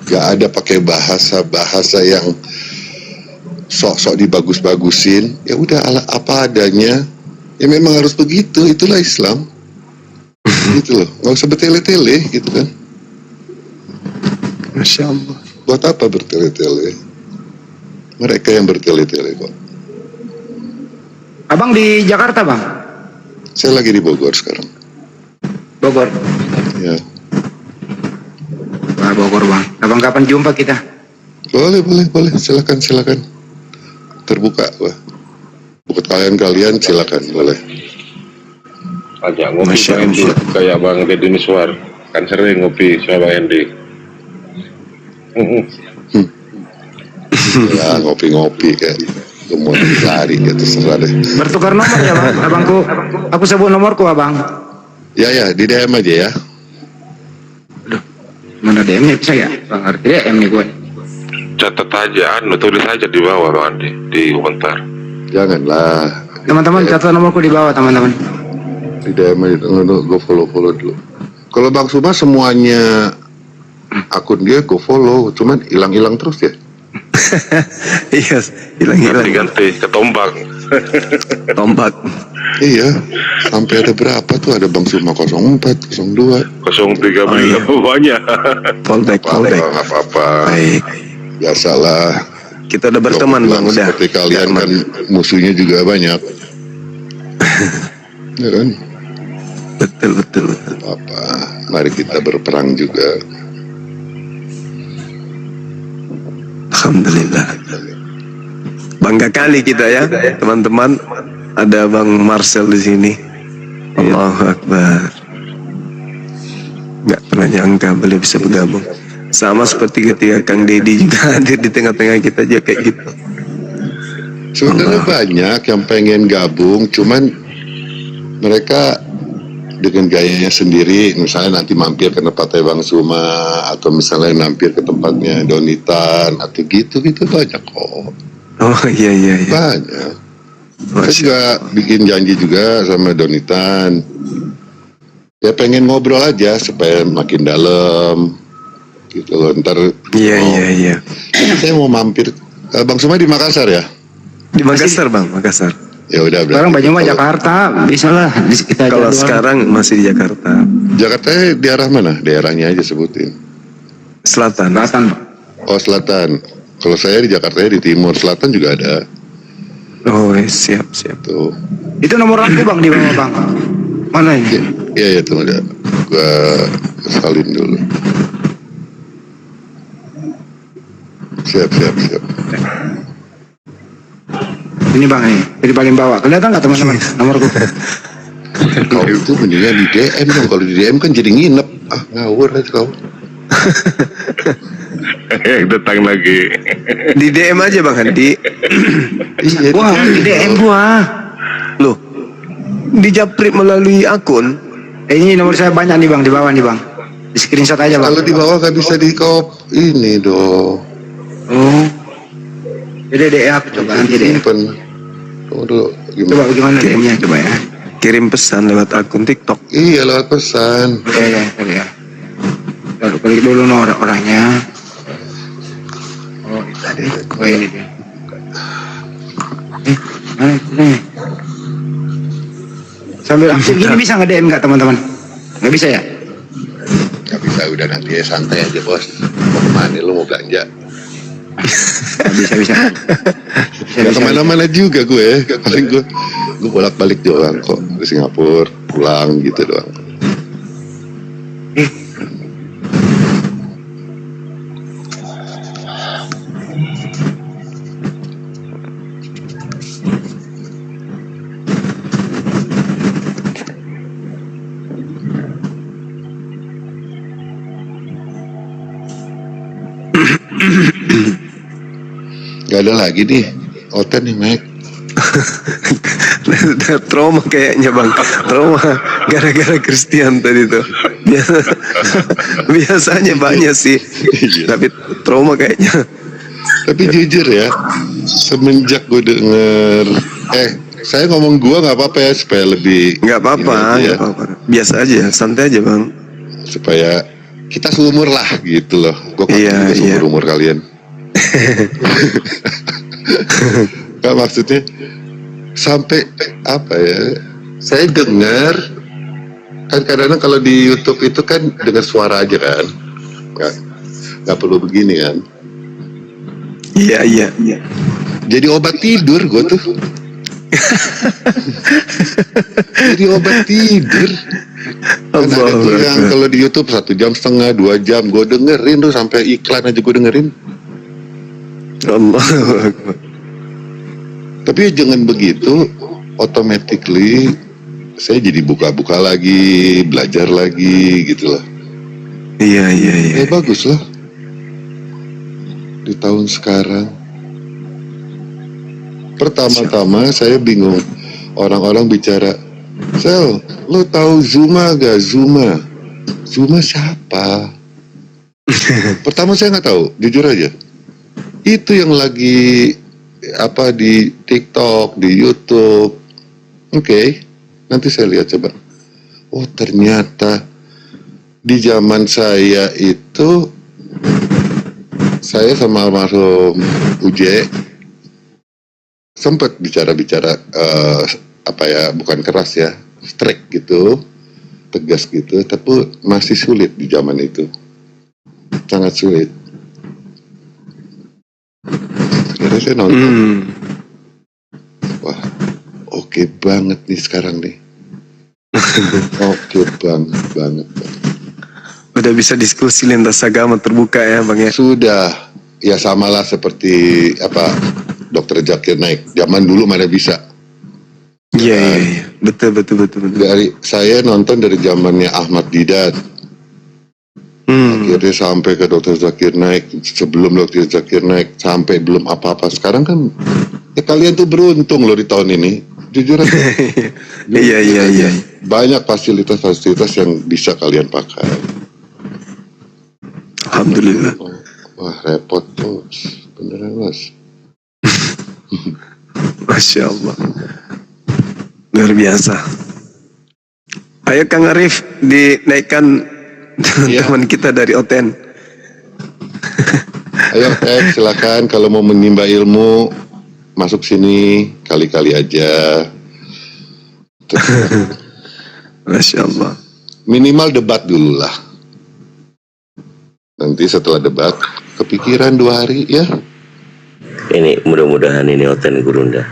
nggak ada pakai bahasa yang sok-sok dibagus-bagusin. Ya udah apa adanya. Ya memang harus begitu. Itulah Islam. Gitu loh. Nggak usah bertele-tele, gitu kan. Masya Allah. Buat apa bertele-tele? Mereka yang bertele-tele kok. Abang di Jakarta Bang? Saya lagi di Bogor sekarang. Bogor. Ya. Wah Bogor Bang. Abang kapan jumpa kita? Boleh. Silakan. Terbuka, wah. Buat kalian silakan, boleh. Ajak ngopi Masya Bang Endi, Allah. kayak Bang Deddy Miswar. Kan sering ngopi sama Bang Endi. Ya ngopi-ngopi kayak mau lari ya terserah deh. Bertukar nomor ya Bang. Abangku. Aku sebut nomorku Abang. Ya di DM aja ya. Mana DM-nya bisa ya? Bang ngerti DM nih gue. Catat aja, tulis aja di bawah Bang Andi, di komentar. Janganlah. Teman-teman catat nomorku di bawah teman-teman. Di DM aja, gue follow dulu. Kalau Bang Suma semuanya akun dia gue follow, cuman hilang-hilang terus ya. Iya, hilang-hilang. Ganti-ganti ke tombak. Tombak. Iya, sampai ada berapa tuh, ada Bang Suma 04, 02. 03 Oh, iya. banyak. Fallback. Apa-apa. Baik. Biasalah. Kita udah berteman Bilang Bang, udah. seperti kalian kan musuhnya juga banyak. Ya kan? Betul. Apa? Mari kita berperang juga. Alhamdulillah. Bangga kali kita ya, teman-teman. Ada Bang Marcel di sini. Allahu Akbar. Nggak pernah nyangka beliau bisa bergabung. Sama seperti ketika Kang Deddy juga hadir di tengah-tengah kita aja kayak gitu. Sebenarnya banyak yang pengen gabung, cuman mereka dengan gayanya sendiri. Misalnya nanti mampir ke tempatnya Bang Suma, atau misalnya mampir ke tempatnya Donitan, atau gitu-gitu banyak kok. Oh iya. Banyak. Saya Masya juga bikin janji juga sama Donitan. Ya pengen ngobrol aja supaya makin dalam. Gitu loh, ntar. Iya. Saya mau mampir. Bang Suma di Makassar ya? Di Makassar Bang, Makassar. Ya udah. Sekarang berarti Banyumas kalau- Jakarta bisa lah kita Kalau jadwal. sekarang masih di Jakarta Jakarta di arah mana? Daerahnya aja sebutin. Selatan. Selatan, Bang. Oh Selatan. Kalau saya di Jakarta di timur, Selatan juga ada. Oh siap. Tuh. Itu nomor aku Bang di bawah Bang. Mana ini? Iya tunggu deh. Gua salin dulu. Siap. Ini Bang ini. Jadi paling bawah. Kelihatan nggak teman-teman nomorku? Kau itu mendingan di DM dong. Kalau di DM kan jadi nginep. Ah ngawur aja kau. Datang lagi. Di DM aja Bang Handi. Iya. Wah, di DM gua. Loh, dijapri melalui akun. Ini nomor saya banyak nih Bang di bawah nih Bang. Di screenshot aja Bang. Kalau di bawah nggak bisa di ini dong. Oh. Jadi DM aku coba nanti DM. Simpen. Tunggu dulu. Coba bagaimana DM-nya coba ya. Kirim pesan lewat akun TikTok. Iya lewat pesan. Iya, tadi ya. Lalu klik dulu nomor orangnya. Oh, itu tadi. Oh, ini dia. Mana itu nih? Sambil aktif gini bisa nggak DM nggak teman-teman? Nggak bisa ya? Nggak bisa, udah nanti ya santai aja bos. Mau kemana lu mau belanja? Bisa. Nggak kemana-mana juga gue. Paling gue bolak-balik doang kok ke Singapura, pulang gitu doang. Gak ada lagi nih Oten nih Mac. Trauma kayaknya Bang. Trauma gara-gara Christian tadi tuh. Biasanya banyak sih. Tapi trauma kayaknya. Tapi jujur ya, semenjak gue denger saya ngomong gua nggak apa-apa ya supaya lebih Nggak apa-apa, ini aja ya. nggak apa-apa. Biasa aja, santai aja Bang. Supaya kita seumur lah gitu loh. Gue Iya, juga seumur iya. umur kalian. Gak maksudnya sampai apa ya? Saya dengar kan kadang-kadang kalau di YouTube itu kan dengar suara aja kan, nggak perlu begini kan. Iya. Jadi obat tidur gue tuh. Jadi obat tidur. Kan ada tuh yang kalau di YouTube 1,5 jam, 2 jam gue dengerin tuh sampai iklan aja gue dengerin. Allah. Tapi ya jangan begitu, automatically saya jadi buka-buka lagi, belajar lagi gitu loh. Iya. Ya bagus lah. Di tahun sekarang. Pertama-tama saya bingung. Orang-orang bicara, Sel, lo tahu Zuma gak? Zuma siapa? Pertama saya nggak tahu, jujur aja. Itu yang lagi apa di TikTok, di YouTube. Oke, nanti saya lihat coba. Oh ternyata di zaman saya itu, saya sama almarhum Uje sempat bicara-bicara apa ya, bukan keras ya, strike gitu, tegas gitu, tapi masih sulit di zaman itu, sangat sulit. Akhirnya saya nonton, wah oke banget nih sekarang nih, oke banget. Udah bisa diskusi lintas agama terbuka ya Bang ya. Sudah, ya samalah seperti apa Dr. Zakir Naik. Zaman dulu mana bisa. Iya. Betul. Dari saya nonton dari zamannya Ahmad Didat. Akhirnya sampai ke Dr. Zakir Naik. Sebelum Dr. Zakir Naik sampai belum apa-apa. Sekarang kan ya kalian tuh beruntung loh di tahun ini. Jujur aja. Iya. Banyak fasilitas-fasilitas yang bisa kalian pakai. Alhamdulillah. Wah repot tuh, beneran Mas. Masya Allah. Luar biasa. Ayo Kang Arif, dinaikkan teman kita dari Oten. Ayo silakan kalau mau menimba ilmu masuk sini kali-kali aja. Masya Allah. Minimal debat dulu lah. Nanti setelah debat kepikiran 2 hari ya. Ini mudah-mudahan ini Oten Gurunda.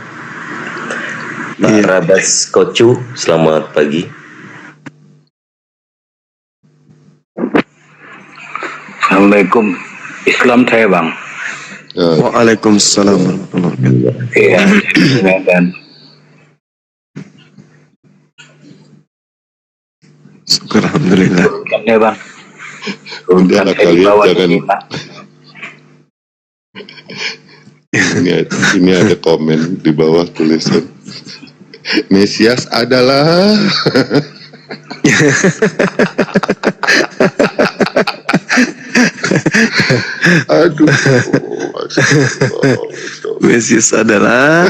Pak Rabas Kocu, selamat pagi. Assalamualaikum. Islam saya Bang. Waalaikumsalam warahmatullahi wabarakatuh. Iya, dan syukur alhamdulillah. ya Bang. Udah kalian jangan. Ini ada komen di bawah tulisan Mesias adalah aduh Mesias adalah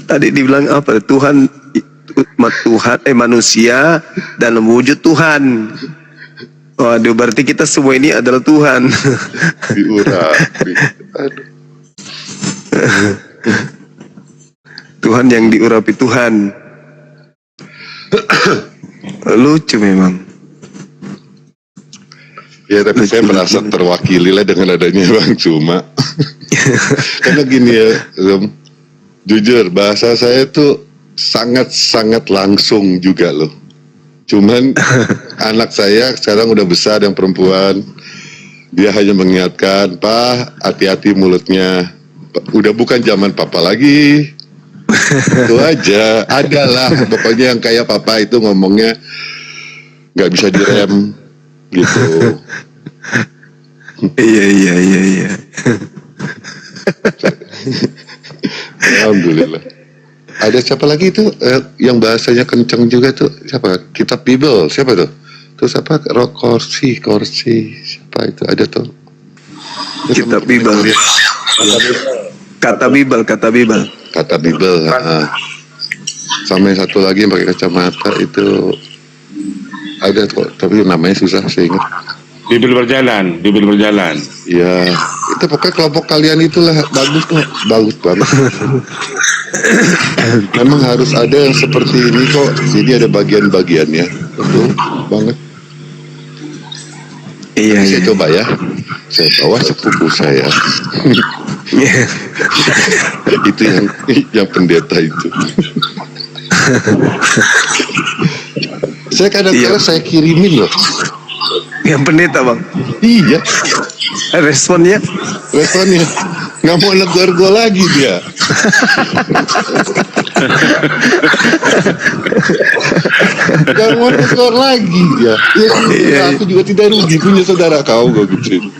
tadi dibilang apa? Tuhan manusia dalam wujud Tuhan. Waduh, berarti kita semua ini adalah Tuhan. diurapi. Aduh. Tuhan yang diurapi Tuhan. Lucu memang. Ya tapi saya merasa terwakili lah dengan adanya Bang Cuma. Karena gini ya, jujur bahasa saya tuh sangat-sangat langsung juga loh. Cuman anak saya sekarang udah besar yang perempuan. Dia hanya mengingatkan, Pak, hati-hati mulutnya. Udah bukan zaman papa lagi. Itu aja. Adalah pokoknya yang kayak papa itu ngomongnya nggak bisa direm gitu. Iya. Alhamdulillah. Ada siapa lagi itu yang bahasanya kenceng juga tuh? Siapa? Kitab Bible. Siapa tuh? Terus apa? Korsi. Siapa itu? Ada tuh. Kitab Bible. Kata Bible. Sama yang satu lagi yang pakai kacamata itu ada kok, tapi namanya susah saya ingat. Bibir berjalan. Ya, itu pokoknya kelompok kalian itulah bagus kok, bagus banget. Memang harus ada yang seperti ini kok, jadi ada bagian-bagiannya, betul banget. Iya. Saya coba ya, saya bawa sepupu saya. Itu yang pendeta itu. Saya kadang-kadang saya kirimin loh. Yang pendeta Bang. Iya. Responnya nggak mau negor gue lagi dia. Nggak mau negor lagi dia. Ya, aku juga tidak rugi punya saudara kau gue gitu.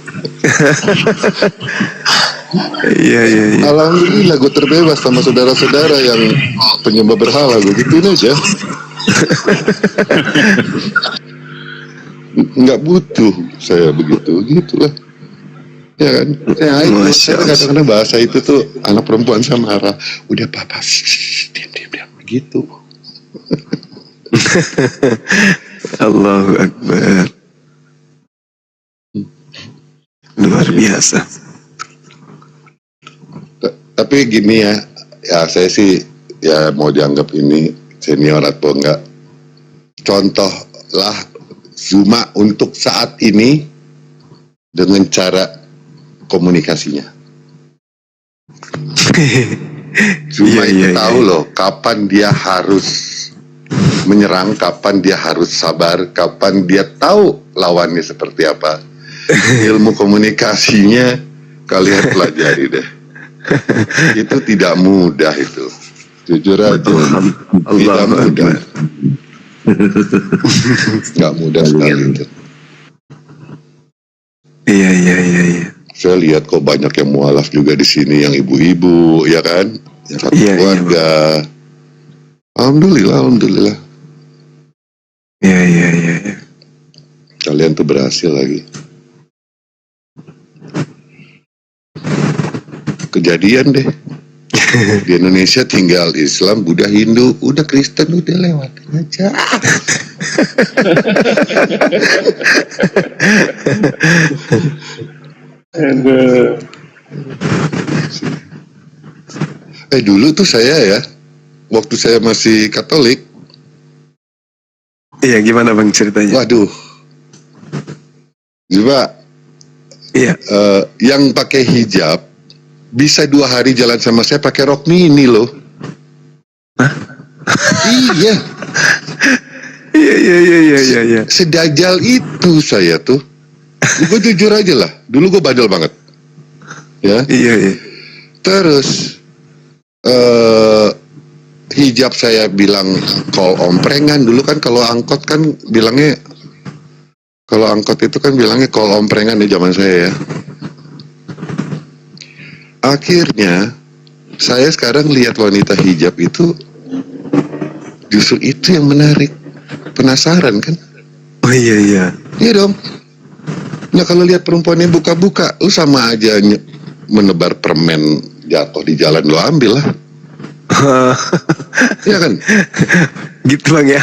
Iya. Alhamdulillah gue terbebas sama saudara-saudara yang penyembah berhala gue gituin aja. nggak butuh saya begitu, gitulah. Ya kan? Ya itu, saya kadang-kadang bahasa itu tuh anak perempuan saya marah. Udah papa, diam, begitu. Allahu Akbar. Luar biasa. Tapi gini ya saya sih ya mau dianggap ini senior atau enggak. Contohlah Zuma untuk saat ini dengan cara komunikasinya. Zuma itu tahu loh kapan dia harus menyerang, kapan dia harus sabar, kapan dia tahu lawannya seperti apa. Ilmu komunikasinya kalian pelajari deh. Itu tidak mudah itu. Jujur aja. Tidak mudah. Nggak mudah sekali itu. Iya. Saya lihat kok banyak yang mualaf juga di sini, yang ibu-ibu, ya kan, yang satu keluarga. Alhamdulillah. Iya. Kalian tuh berhasil lagi. Kejadian deh. Di Indonesia tinggal Islam, Buddha, Hindu, udah Kristen udah lewat aja. Dulu tuh saya ya, waktu saya masih Katolik. Iya, gimana Bang ceritanya? Waduh. Coba. Iya. Yang pakai hijab bisa 2 hari jalan sama saya pakai rok mini loh. Hah? Iya. Iya. Sedajal itu saya tuh. Gue jujur aja lah. Dulu gue bandel banget. Ya. Iya. Terus hijab saya bilang kol omprengan. Dulu kan kalau angkot kan bilangnya, kalau angkot itu kan bilangnya kol omprengan di zaman saya ya. Akhirnya saya sekarang lihat wanita hijab itu justru itu yang menarik. Penasaran kan? Oh iya. Iya dong. Nah kalau lihat perempuan yang buka-buka, lu sama aja menebar permen jatuh di jalan, lo ambil lah. Iya kan? Gitu Bang ya.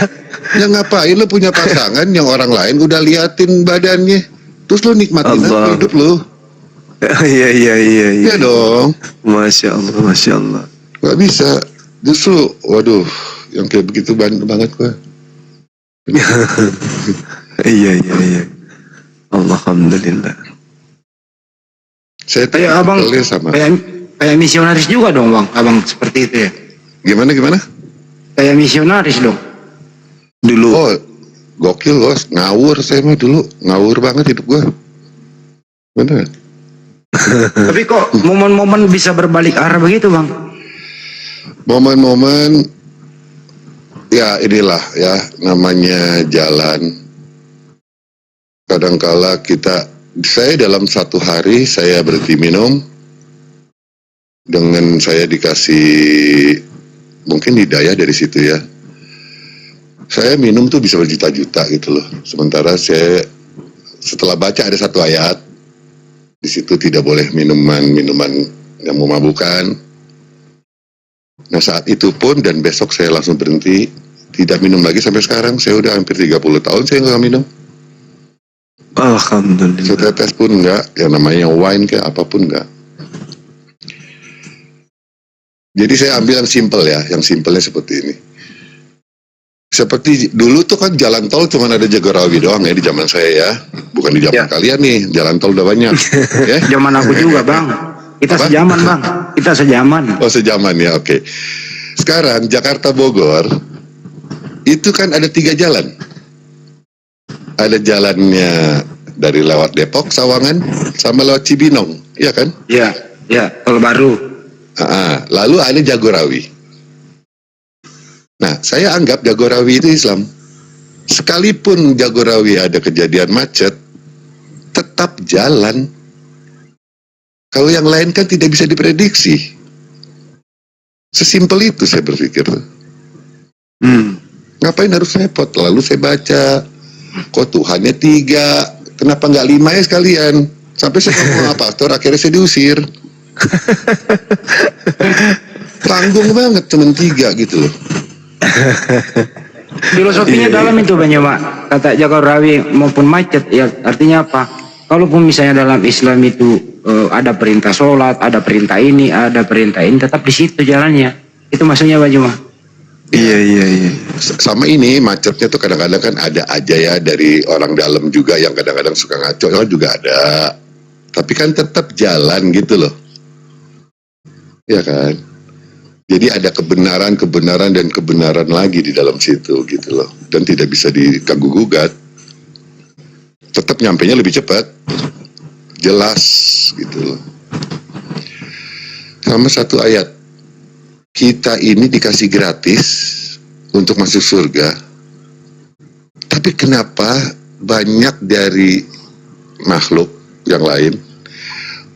Ya ngapain lu punya pasangan yang orang lain udah liatin badannya, terus lu nikmatin aja hidup lu. Iya. Iya dong. Masya Allah. Gak bisa. Justru, waduh, yang kayak begitu banget gua. Iya. Alhamdulillah. Saya kayak abang sama. Kayak misionaris juga dong Bang, abang seperti itu ya. Gimana? Kayak misionaris dong. Dulu. Oh, gokil bos. Ngawur saya mah dulu. Ngawur banget hidup gua. Bener. Tapi kok momen-momen bisa berbalik arah begitu Bang? Momen-momen ya inilah ya namanya jalan. Kadangkala saya dalam 1 hari saya berhenti minum, dengan saya dikasih mungkin hidayah dari situ ya. Saya minum tuh bisa berjuta-juta gitu loh. Sementara saya setelah baca ada 1 ayat di situ tidak boleh minuman yang memabukkan. Nah saat itu pun dan besok saya langsung berhenti, tidak minum lagi sampai sekarang. Saya udah hampir 30 tahun saya nggak minum. Alhamdulillah. Setetes pun enggak, yang namanya wine kayak apapun enggak. Jadi saya ambil yang simple ya, yang simpelnya seperti ini. Seperti dulu tuh kan jalan tol cuma ada Jagorawi doang ya di zaman saya ya. Bukan di zaman kalian nih, jalan tol udah banyak. Ya? Zaman aku juga Bang. Kita sejaman Bang. Kita sejaman. Oh sejaman ya, oke. Sekarang Jakarta Bogor itu kan ada 3 jalan. Ada jalannya dari lewat Depok, Sawangan, sama lewat Cibinong, iya kan? Iya, tol baru. Lalu ada Jagorawi. Nah, saya anggap Jagorawi itu Islam. Sekalipun Jagorawi ada kejadian macet, tetap jalan. Kalau yang lain kan tidak bisa diprediksi. Sesimpel itu saya berpikir. Ngapain harus repot? Lalu saya baca Kok Tuhannya 3? Kenapa nggak 5 ya sekalian? Sampai saya ngomong apa, pastor, akhirnya saya diusir. Tanggung banget cuman 3 gitu loh. Filosofinya dalam itu Bang Juma, kata Jagar Rawi maupun macet, ya artinya apa? Kalaupun misalnya dalam Islam itu ada perintah sholat, ada perintah ini, tetap di situ jalannya. Itu maksudnya Bang Juma. Iya. Sama ini macetnya tuh kadang-kadang kan ada aja ya dari orang dalam juga yang kadang-kadang suka ngaco, kan juga ada. Tapi kan tetap jalan gitu loh. Ya kan? Jadi ada kebenaran dan kebenaran lagi di dalam situ gitu loh. Dan tidak bisa diganggu gugat. Tetap nyampenya lebih cepat. Jelas gitu loh. Sama satu ayat. Kita ini dikasih gratis untuk masuk surga. Tapi kenapa banyak dari makhluk yang lain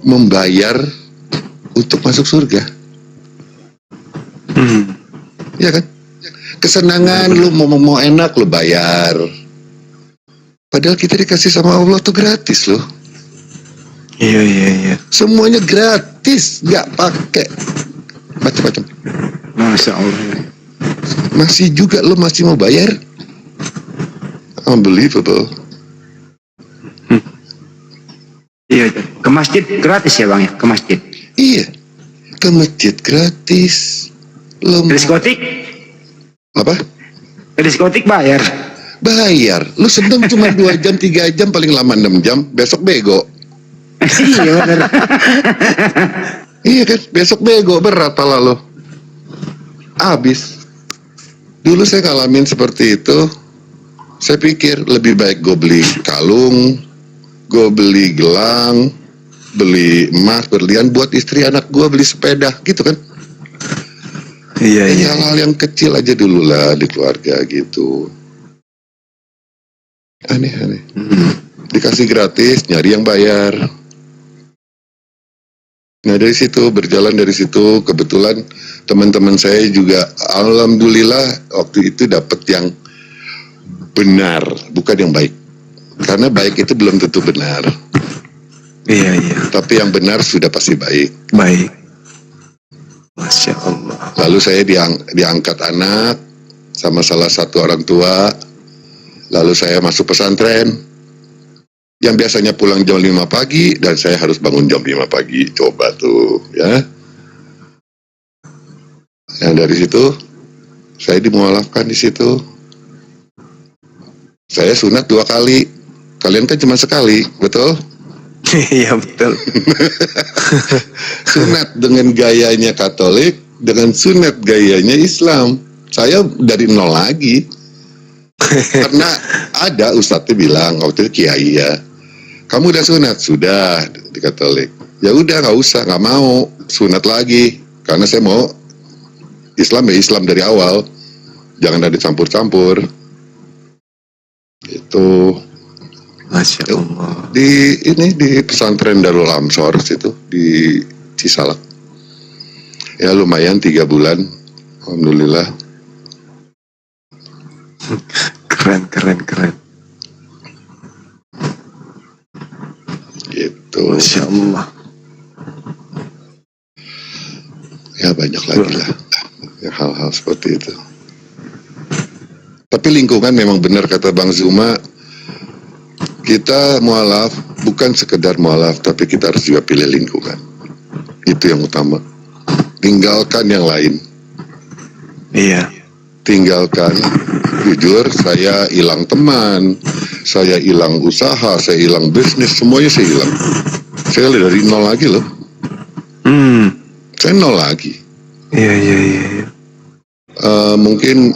membayar untuk masuk surga? Ya kan? Kesenangan lu mau enak lu bayar. Padahal kita dikasih sama Allah tuh gratis loh. Iya. Semuanya gratis, nggak pakai macam-macam. Masya Allah. Masih juga lu masih mau bayar? Unbelievable. Iya, ke masjid gratis ya Bang ya, ke masjid. Iya, ke masjid gratis. Lu Ke diskotik? apa? Ke diskotik bayar. Bayar. Lu seneng cuma 2 jam, 3 jam, paling lama 6 jam. Besok bego. Iya benar. Iya kan, besok bego, berat pala lo. Abis. Dulu saya ngalamin seperti itu. Saya pikir lebih baik gue beli kalung, gue beli gelang, beli emas, berlian buat istri anak gue, beli sepeda, gitu kan. Iya. Hal-hal yang kecil aja dulu lah di keluarga gitu. Aneh. Dikasih gratis, nyari yang bayar. Nah dari situ, berjalan dari situ, kebetulan teman-teman saya juga alhamdulillah waktu itu dapat yang benar, bukan yang baik. Karena baik itu belum tentu benar. Iya. Tapi yang benar sudah pasti baik. Baik. Masya Allah. Lalu saya diangkat anak sama salah satu orang tua. Lalu saya masuk pesantren. Yang biasanya pulang jam 5 pagi dan saya harus bangun jam 5 pagi. Coba tuh ya. Yang dari situ saya dimualafkan di situ. Saya sunat 2 kali. Kalian kan cuma sekali, betul? Iya betul. Sunat dengan gayanya Katolik, dengan sunat gayanya Islam. Saya dari nol lagi. Karena ada ustadznya bilang waktu itu kiai ya, kamu udah sunat? Sudah di Katolik. Ya udah nggak usah, nggak mau sunat lagi. Karena saya mau Islam ya Islam dari awal, jangan ada campur-campur. Itu. Masya Allah. Di pesantren Darul Amsor situ di Cisalak. Ya lumayan 3 bulan, alhamdulillah. Keren. Gitu. Masya Allah. Ya banyak lagi lah ya, hal-hal seperti itu. Tapi lingkungan memang benar kata Bang Zuma. Kita mualaf bukan sekedar mualaf, tapi kita harus juga pilih lingkungan. Itu yang utama. Tinggalkan yang lain. Iya. Tinggalkan. Jujur, saya hilang teman, saya hilang usaha, saya hilang bisnis, semuanya saya hilang. Saya dari nol lagi loh. Saya nol lagi. Iya. Mungkin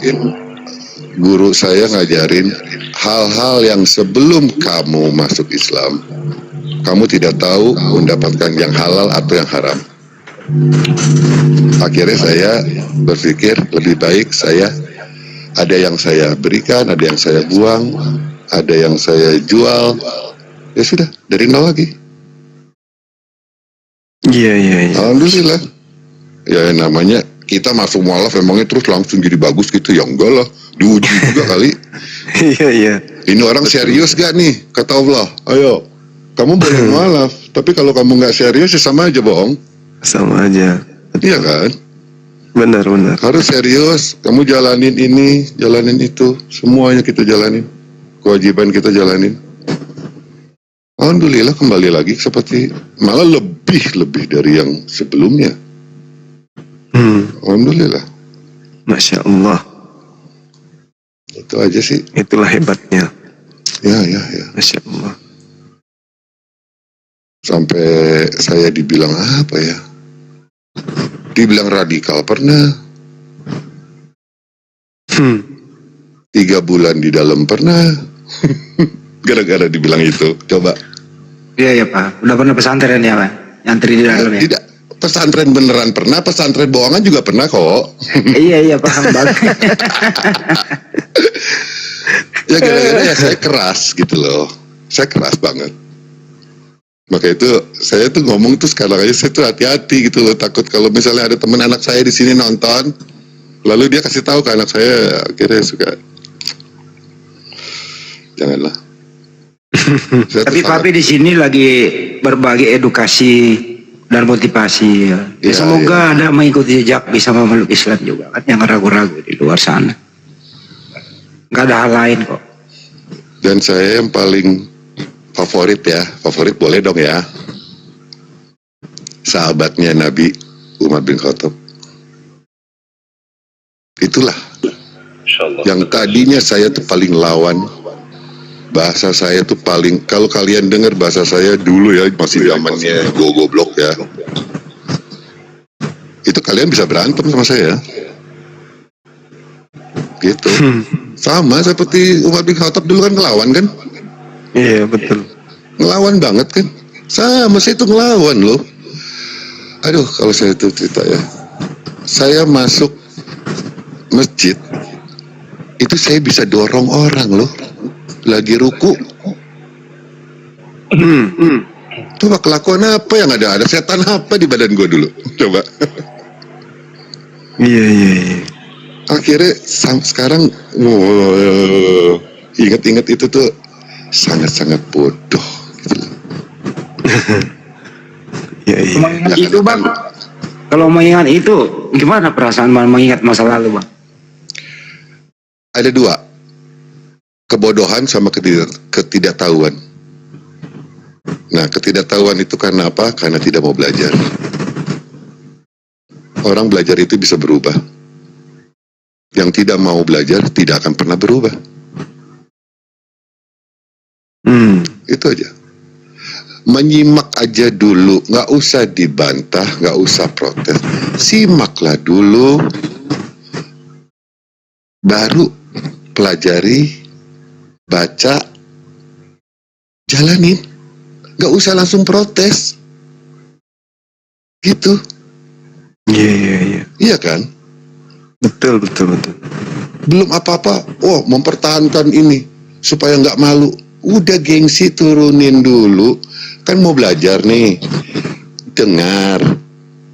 guru saya ngajarin hal-hal yang sebelum kamu masuk Islam, kamu tidak tahu mendapatkan yang halal atau yang haram. Akhirnya saya berpikir lebih baik saya ada yang saya berikan, ada yang saya buang, ada yang saya jual. Ya sudah, dari nol lagi. Iya. Alhamdulillah. Ya namanya kita masuk mualaf emangnya terus langsung jadi bagus gitu, ya enggak lah, diuji juga kali. Iya, iya. Ini orang serius gak nih? Kata Allah, ayo, kamu boleh mualaf, tapi kalau kamu nggak serius ya sama aja bohong. Sama aja. Iya kan? Benar, benar. Harus serius, kamu jalanin ini, jalanin itu, semuanya kita jalanin. Kewajiban kita jalanin. Alhamdulillah kembali lagi seperti, malah lebih dari yang sebelumnya. Alhamdulillah. Masya Allah. Itu aja sih. Itulah hebatnya. Ya. Masya Allah. Sampai saya dibilang apa ya? Dibilang radikal pernah. 3 bulan di dalam pernah. Gara-gara dibilang itu. Coba. Iya Pak, udah pernah pesantren ya Pak? Nyantri di dalam ya? Tidak. Pesantren beneran pernah, pesantren bohongan juga pernah kok. Iya paham banget. Ya gara-gara ya saya keras gitu loh. Saya keras banget. Maka itu saya tuh ngomong tuh sekarang aja saya tuh hati-hati gitu loh, takut kalau misalnya ada teman anak saya di sini nonton, lalu dia kasih tahu ke anak saya, akhirnya suka janganlah. Tapi Papi di sini lagi berbagi edukasi dan motivasi ya. Semoga ada mengikuti jejak bisa memeluk Islam juga kan, yang ragu-ragu di luar sana. Nggak ada hal lain kok. Dan saya yang paling favorit boleh dong ya, sahabatnya Nabi Umar bin Khattab. Itulah yang tadinya saya tuh paling lawan, bahasa saya tuh paling, kalau kalian dengar bahasa saya dulu ya, masih zamannya goblok ya, itu kalian bisa berantem sama saya gitu. Sama seperti Umar bin Khattab dulu kan ngelawan kan. Iya betul. Ngelawan banget kan. Sama saya itu ngelawan loh. Aduh kalau saya itu cerita ya, saya masuk masjid itu saya bisa dorong orang loh lagi ruku. Coba kelakuan apa yang ada setan apa di badan gue dulu. Coba. Iya. Akhirnya sekarang ingat-ingat itu tuh sangat-sangat bodoh gitu. Iya. Mengingat itu Bang, kalau mengingat itu gimana perasaan Bang mengingat masa lalu Bang? Ada 2, kebodohan sama ketidaktahuan. Nah, ketidaktahuan itu karena apa? Karena tidak mau belajar. Orang belajar itu bisa berubah. Yang tidak mau belajar tidak akan pernah berubah. Itu aja. Menyimak aja dulu, nggak usah dibantah, nggak usah protes. Simaklah dulu, baru pelajari, baca, jalanin. Nggak usah langsung protes. Gitu. Iya. Iya kan? Betul. Belum apa-apa, mempertahankan ini supaya nggak malu. Udah gengsi turunin dulu. Kan mau belajar nih. Dengar,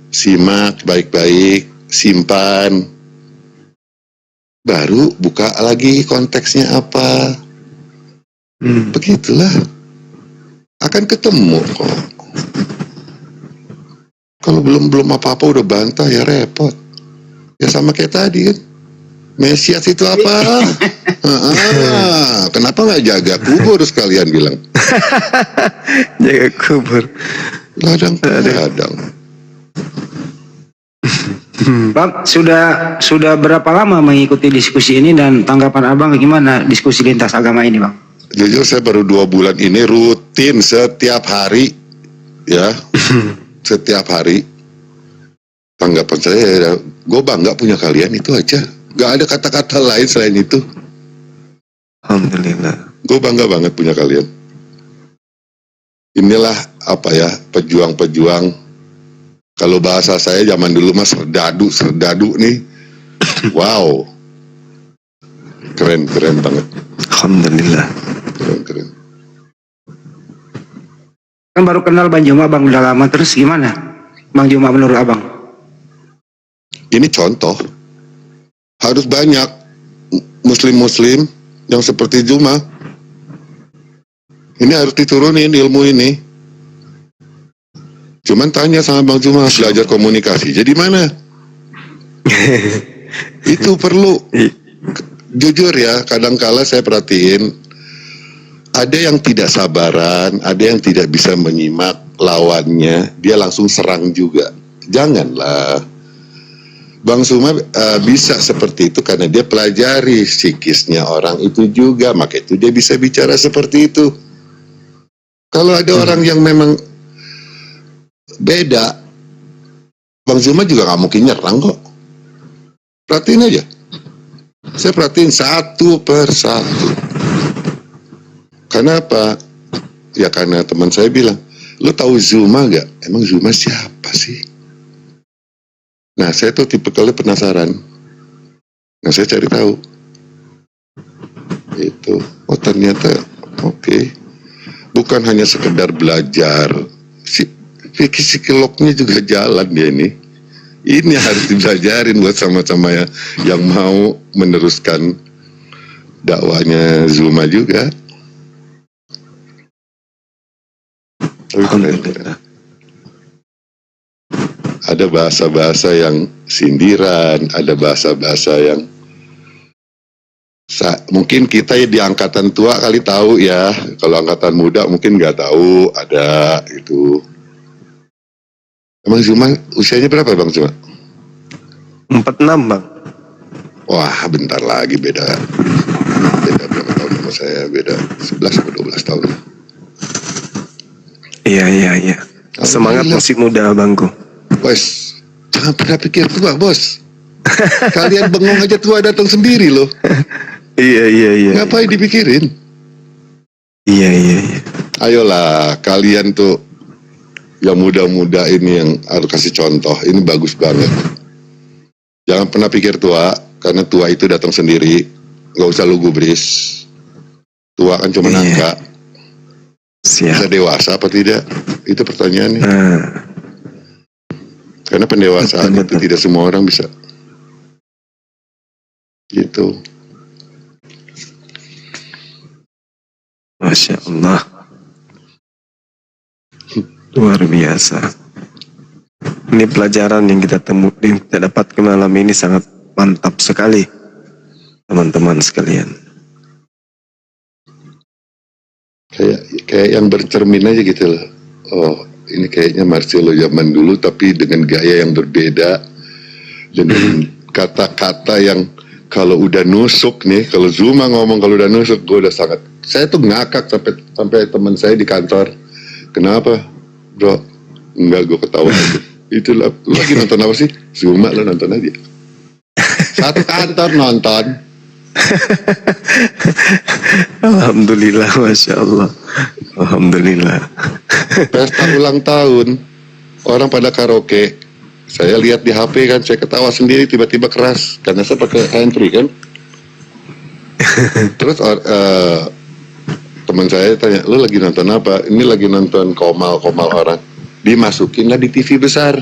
simak baik-baik, simpan. Baru buka lagi konteksnya apa. Begitulah. Akan ketemu kok. Kalau belum apa-apa udah bantah ya repot. Ya sama kayak tadi kan. Mesias itu apa? Kenapa nggak jaga kubur sekalian bilang? Jaga kubur. Ladang. Bang, sudah berapa lama mengikuti diskusi ini dan tanggapan Abang gimana diskusi lintas agama ini Bang? Jujur saya baru 2 bulan ini rutin setiap hari ya. Setiap hari. Tanggapan saya, gue bangga punya kalian, itu aja. Gak ada kata-kata lain selain itu. Alhamdulillah. Gue bangga banget punya kalian. Inilah apa ya, pejuang-pejuang. Kalau bahasa saya zaman dulu mas serdadu nih. Wow. Keren banget. Alhamdulillah. Keren. Kan baru kenal Bang Juma Bang udah lama, terus gimana Bang Juma menurut Abang? Ini contoh. Harus banyak muslim yang seperti Zuma. Ini harus diturunin ilmu ini. Cuman tanya sama Bang Zuma, belajar komunikasi. Jadi mana? Itu perlu. Jujur ya, kadangkala saya perhatiin ada yang tidak sabaran, ada yang tidak bisa menyimak lawannya, dia langsung serang juga. Janganlah. Bang Zuma bisa seperti itu karena dia pelajari psikisnya orang itu juga, maka itu dia bisa bicara seperti itu. Kalau ada orang yang memang beda, Bang Zuma juga nggak mungkin nyerang kok. Perhatiin aja. Saya perhatiin satu persatu. Kenapa? Ya karena teman saya bilang, lo tahu Zuma gak? Emang Zuma siapa sih? Nah saya tuh tipe kali penasaran. Nah saya cari tahu. Itu, oh ternyata oke. Bukan hanya sekedar belajar, psikolognya juga jalan dia ini. Ini harus dibelajarin buat sama-sama ya, yang mau meneruskan dakwahnya Zuma juga. Ada bahasa-bahasa yang sindiran, ada bahasa-bahasa yang mungkin kita di angkatan tua kali tahu ya, kalau angkatan muda mungkin nggak tahu ada itu. Emang Zuma usianya berapa Bang Zuma? 46 Bang. Wah bentar lagi beda berapa tahun sama saya, beda 11 atau 12 tahun. Iya. Semangat masih muda Bangku. Bos, jangan pernah pikir tua bos. Kalian bengong aja tua datang sendiri loh. Iya. Ngapain dipikirin? Iya. Ayolah kalian tuh yang muda-muda ini yang harus kasih contoh. Ini bagus banget. Jangan pernah pikir tua, karena tua itu datang sendiri. Gak usah lu gubris. Tua kan cuma angka. Bisa dewasa apa tidak? Itu pertanyaannya. Karena pendewasaan itu tidak semua orang bisa. Gitu. Masya Allah. Luar biasa. Ini pelajaran yang kita dapat malam ini sangat mantap sekali, teman-teman sekalian. Kayak yang bercermin aja gitu loh. Oh, ini kayaknya Marcelo zaman dulu tapi dengan gaya yang berbeda, dengan kata-kata yang kalau udah nusuk nih, kalau Zuma ngomong kalau udah nusuk, gue udah sangat. Saya tuh ngakak sampai teman saya di kantor. Kenapa, bro? Enggak, gue ketawa aja. Itulah, lu lagi nonton apa sih? Zuma, lu nonton aja. Satu kantor nonton. Alhamdulillah, Masya Allah. Alhamdulillah. Pesta ulang tahun, orang pada karaoke. Saya lihat di HP kan, saya ketawa sendiri tiba-tiba keras. Karena saya pakai handfree kan. Terus teman saya tanya, lu lagi nonton apa? Ini lagi nonton komal orang. Dimasukin lah di TV besar.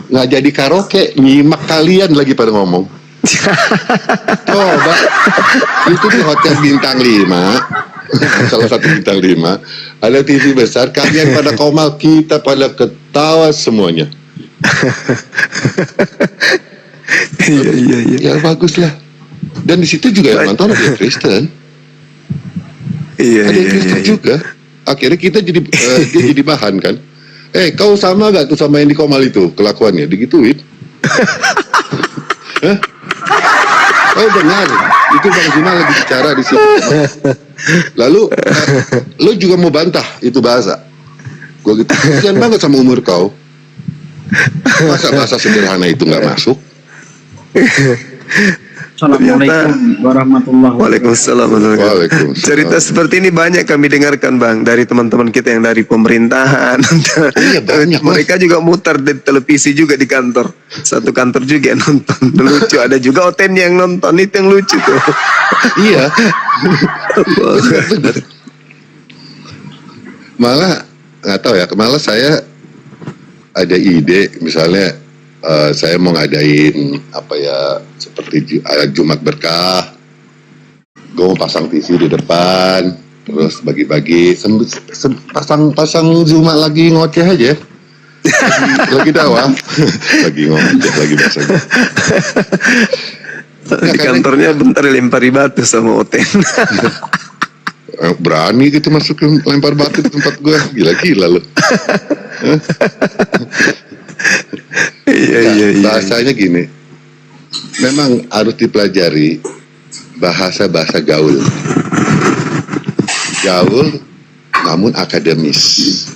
Nggak jadi karaoke, nyimak kalian lagi pada ngomong. Coba, itu di hotel bintang 5, salah satu bintang 5, ada TV besar, kalian pada komal, kita pada ketawa semuanya. Iya. Ya bagus lah. Dan di situ juga yang nonton ada Kristen. Ada Kristen juga. Akhirnya kita jadi dia jadi bahan kan. Kau sama gak tuh sama yang di komal itu kelakuannya? Digituin. Hah? Oh dengar, itu Bang Zuma lagi bicara di sini. Lalu, lo juga mau bantah itu bahasa. Gue gitu, kasian banget sama umur kau. Masa bahasa sederhana itu nggak masuk? Assalamualaikum warahmatullahi Waalaikumsalam. Cerita seperti ini banyak kami dengarkan Bang, dari teman-teman kita yang dari pemerintahan. Iya banyak. Mereka juga mutar di televisi juga di kantor. Satu kantor juga yang nonton. Lucu, ada juga Oten yang nonton, itu yang lucu tuh. Iya. Benar. Malah nggak tahu ya, malah saya ada ide misalnya saya mau ngadain apa ya seperti Jumat Berkah gue mau pasang TV di depan, terus bagi-bagi, pasang Zuma lagi ngoceh aja, lagi dakwah, lagi ngoceh, lagi bahasanya. Di kantornya bentar lempari batu sama Oten. Berani gitu masuk ke lempar batu di tempat gue, gila-gila lo. Iya. Bahasanya gini, memang harus dipelajari bahasa gaul namun akademis.